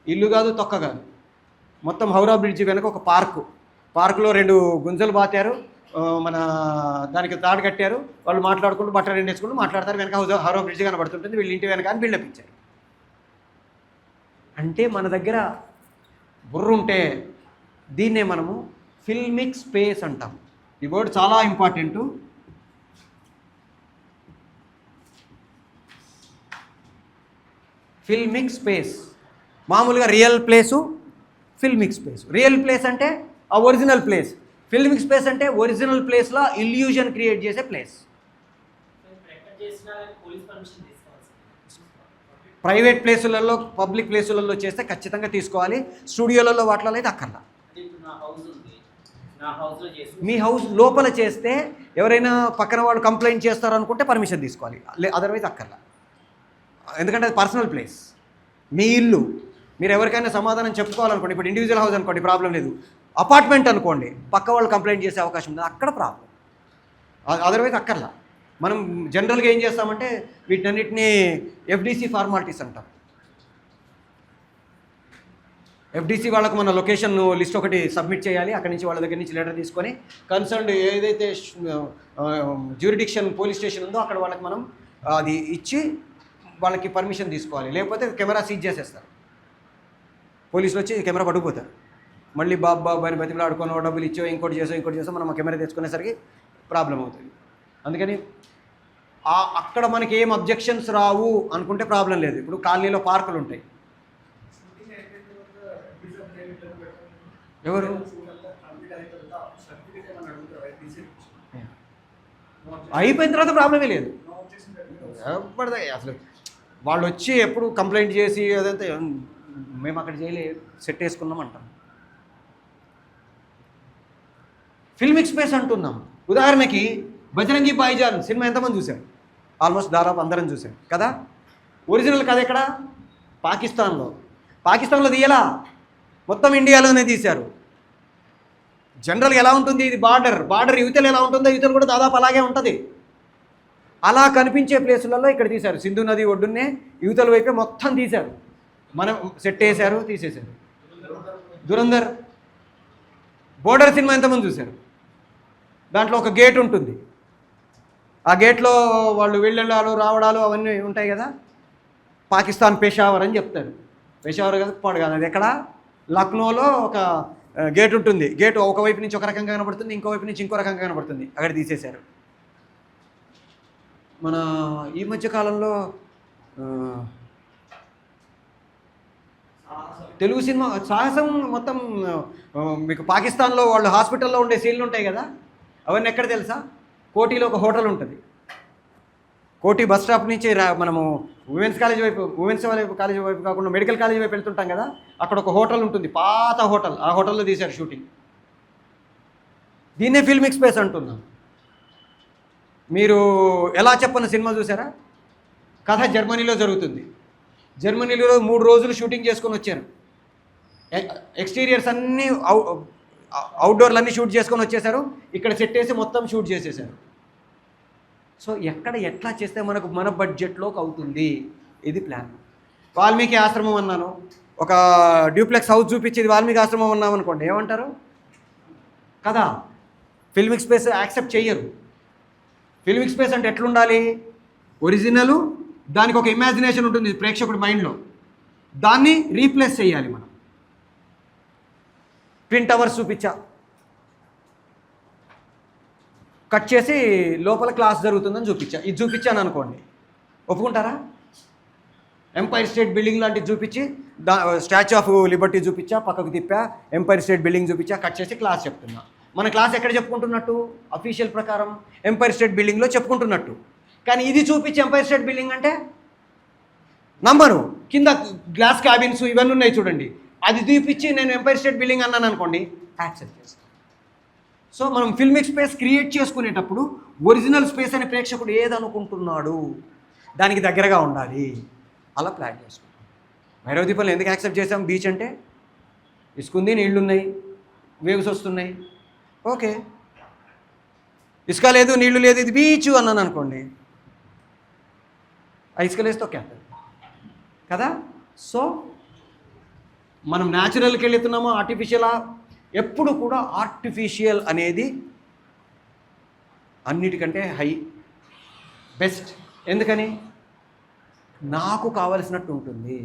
[SPEAKER 1] ఇల్లు కాదు, తొక్క కాదు, మొత్తం హౌరా బ్రిడ్జి వెనక ఒక పార్కులో 2 గుంజలు బాతారు, మన దానికి తాడు కట్టారు. వాళ్ళు మాట్లాడుకుంటూ బట్టలు ఎండేసుకుంటూ మాట్లాడతారు. వెనక హౌరా బ్రిడ్జి కనబడుతుంటుంది. వీళ్ళ ఇంటి వెనక అని బిల్డప్ ఇచ్చారు. అంటే మన దగ్గర బుర్ర ఉంటే దీన్నే మనము ఫిల్మిక్ స్పేస్ అంటాం. ఈ వర్డ్ చాలా ఇంపార్టెంట్. Filmic space. మామూలుగా real place, filmic space. Real place అంటే ఆ ఒరిజినల్ ప్లేస్. ఫిల్మిక్ స్పేస్ అంటే ఒరిజినల్ ప్లేస్లో ఇల్యూజన్ క్రియేట్ చేసే ప్లేస్. ప్రైవేట్ ప్లేసులలో, పబ్లిక్ ప్లేసులలో చేస్తే ఖచ్చితంగా తీసుకోవాలి. స్టూడియోలలో వాటిలో అయితే అక్కర్లా. మీ హౌస్ లోపల చేస్తే ఎవరైనా పక్కన వాళ్ళు కంప్లైంట్ చేస్తారు అనుకుంటే పర్మిషన్ తీసుకోవాలి, అదర్వైజ్ అక్కర్లా. ఎందుకంటే అది పర్సనల్ ప్లేస్, మీ ఇల్లు. మీరు ఎవరికైనా సమాధానం చెప్పుకోవాలనుకోండి, ఇప్పుడు ఇండివిజువల్ హౌస్ అనుకోండి, ప్రాబ్లం లేదు. అపార్ట్మెంట్ అనుకోండి, పక్క వాళ్ళు కంప్లైంట్ చేసే అవకాశం ఉంది, అక్కడ ప్రాబ్లం. అదర్వైజ్ అక్కర్లా. మనం జనరల్గా ఏం చేస్తామంటే వీటన్నిటిని ఎఫ్డిసి ఫార్మాలిటీస్ అంటాం. ఎఫ్డిసి వాళ్ళకు మన లొకేషన్ లిస్ట్ ఒకటి సబ్మిట్ చేయాలి. అక్కడి నుంచి వాళ్ళ దగ్గర నుంచి లెటర్ తీసుకొని కన్సర్న్డ్ ఏదైతే జ్యూరిడిక్షన్ పోలీస్ స్టేషన్ ఉందో అక్కడ వాళ్ళకి మనం అది ఇచ్చి వాళ్ళకి పర్మిషన్ తీసుకోవాలి. లేకపోతే కెమెరా సీజ్ చేసేస్తారు. పోలీసులు వచ్చి కెమెరా పట్టుకుపోతారు. మళ్ళీ బాబు అని బతిమలు ఆడుకొని డబ్బులు ఇచ్చో ఇంకోటి చేసో మనం కెమెరా తెచ్చుకునేసరికి ప్రాబ్లం అవుతుంది. అందుకని అక్కడ మనకి ఏం అబ్జెక్షన్స్ రావు అనుకుంటే ప్రాబ్లం లేదు. ఇప్పుడు కాలనీలో పార్కులు ఉంటాయి. ఎవరు అయిపోయిన తర్వాత ప్రాబ్లమే లేదు. పడతాయి అసలు. వాళ్ళు వచ్చి ఎప్పుడు కంప్లైంట్ చేసి అదంతా మేము అక్కడ చేయలేదు, సెట్ వేసుకున్నాం అంటాం. ఫిల్మిక్ స్పేస్ అంటున్నాం. ఉదాహరణకి బజరంగి భాయిజాన్ సినిమా ఎంతమంది చూశారు? ఆల్మోస్ట్ దాదాపు అందరం చూశారు కదా. ఒరిజినల్ కథ ఎక్కడ? పాకిస్తాన్లో తీయలా, మొత్తం ఇండియాలోనే తీశారు. జనరల్గా ఎలా ఉంటుంది, ఇది బార్డర్ యువతలు ఎలా ఉంటుందో యువతలు కూడా దాదాపు అలాగే ఉంటుంది. అలా కనిపించే ప్లేసులలో ఇక్కడ తీశారు. సింధు నది ఒడ్డున్నే యువతల వైపే మొత్తం తీశారు. మనం సెట్ వేశారు, తీసేశారు. దురంధర్ బోర్డర్ సినిమా ఎంతమంది చూశారు? దాంట్లో ఒక గేట్ ఉంటుంది. ఆ గేట్లో వాళ్ళు వెళ్ళడాలు రావడాలు అవన్నీ ఉంటాయి కదా. పాకిస్తాన్ పెషావర్ అని చెప్తారు. పెషావర్ కదా, పాడు కాదు. అది ఎక్కడ? లక్నోలో ఒక గేట్ ఉంటుంది, గేట్ ఒకవైపు నుంచి ఒక రకంగా కనబడుతుంది, ఇంకో వైపు నుంచి ఇంకో రకంగా కనబడుతుంది, అక్కడ తీసేశారు. మన ఈ మధ్య కాలంలో తెలుగు సినిమా సాహసం మొత్తం మీకు పాకిస్తాన్లో వాళ్ళు హాస్పిటల్లో ఉండే సీన్లు ఉంటాయి కదా, అవన్నీ ఎక్కడ తెలుసా? కోటిలో ఒక హోటల్ ఉంటుంది. కోటి బస్ స్టాప్ నుంచి మనము ఉమెన్స్ కాలేజ్ వైపు కాకుండా మెడికల్ కాలేజ్ వైపు వెళ్తుంటాం కదా, అక్కడ ఒక హోటల్ ఉంటుంది, పాత హోటల్. ఆ హోటల్లో తీశారు షూటింగ్. దీన్నే ఫిల్మిక్ స్పేస్ అంటున్నాం. మీరు ఎలా చెప్పన్న సినిమా చూసారా? కథ జర్మనీలో జరుగుతుంది. జర్మనీలో 3 రోజులు షూటింగ్ చేసుకొని వచ్చారు. ఎక్స్టీరియర్స్ అన్నీ అవుట్డోర్లు అన్నీ షూట్ చేసుకొని వచ్చేసారు. ఇక్కడ సెట్ వేసి మొత్తం షూట్ చేసేసారు. సో ఎక్కడ ఎట్లా చేస్తే మనకు మన బడ్జెట్లోకి అవుతుంది, ఇది ప్లాన్. వాల్మీకి ఆశ్రమం అన్నాను, ఒక డ్యూప్లెక్స్ హౌస్ చూపించేది వాల్మీకి ఆశ్రమం అన్నాం అనుకోండి, ఏమంటారు కదా? ఫిల్మిక్ స్పేస్ యాక్సెప్ట్ చెయ్యరు. ఫిల్మిక్ స్పేస్ అంటే ఎట్లుండాలి? ఒరిజినలు, దానికి ఒక ఇమాజినేషన్ ఉంటుంది ప్రేక్షకుడి మైండ్లో, దాన్ని రీప్లేస్ చేయాలి మనం. ట్విన్ టవర్స్ చూపించా, కట్ చేసి లోపల క్లాస్ జరుగుతుందని చూపించా. ఇది చూపించాను అనుకోండి, ఒప్పుకుంటారా? ఎంపైర్ స్టేట్ బిల్డింగ్ లాంటిది చూపించి స్టాచ్యూ ఆఫ్ లిబర్టీ చూపించా, పక్కకు తిప్పా, ఎంపైర్ స్టేట్ బిల్డింగ్ చూపించా, కట్ చేసి క్లాస్ చెప్తున్నా. మన క్లాస్ ఎక్కడ చెప్పుకుంటున్నట్టు? అఫీషియల్ ప్రకారం ఎంపైర్ స్టేట్ బిల్డింగ్లో చెప్పుకుంటున్నట్టు. కానీ ఇది చూపించి ఎంపైర్ స్టేట్ బిల్డింగ్ అంటే నమ్మరు. కింద గ్లాస్ క్యాబిన్స్ ఇవన్నీ ఉన్నాయి చూడండి, అది చూపించి నేను ఎంపైర్ స్టేట్ బిల్డింగ్ అన్నాను అనుకోండి, యాక్సెప్ట్ చేస్తాను. సో మనం ఫిల్మిక్ స్పేస్ క్రియేట్ చేసుకునేటప్పుడు ఒరిజినల్ స్పేస్ అనే ప్రేక్షకుడు ఏదనుకుంటున్నాడు దానికి దగ్గరగా ఉండాలి, అలా ప్లాన్ చేసుకుంటాం. భైరవ దీపంలో ఎందుకు యాక్సెప్ట్ చేసాం? బీచ్ అంటే ఇసుకుంది, నీళ్లున్నాయి, వేవ్స్ వస్తున్నాయి, ఓకే. ఇసుక లేదు, నీళ్లు లేదు, ఇది బీచ్ అన్నాను అనుకోండి, ఆ ఇసుక లేస్తే తొక్కేస్తుంది కదా. సో మనం న్యాచురల్కి వెళ్తున్నామో ఆర్టిఫిషియలా? ఎప్పుడు కూడా ఆర్టిఫిషియల్ అనేది అన్నిటికంటే బెస్ట్. ఎందుకని? నాకు కావలసినట్టు ఉంటుంది.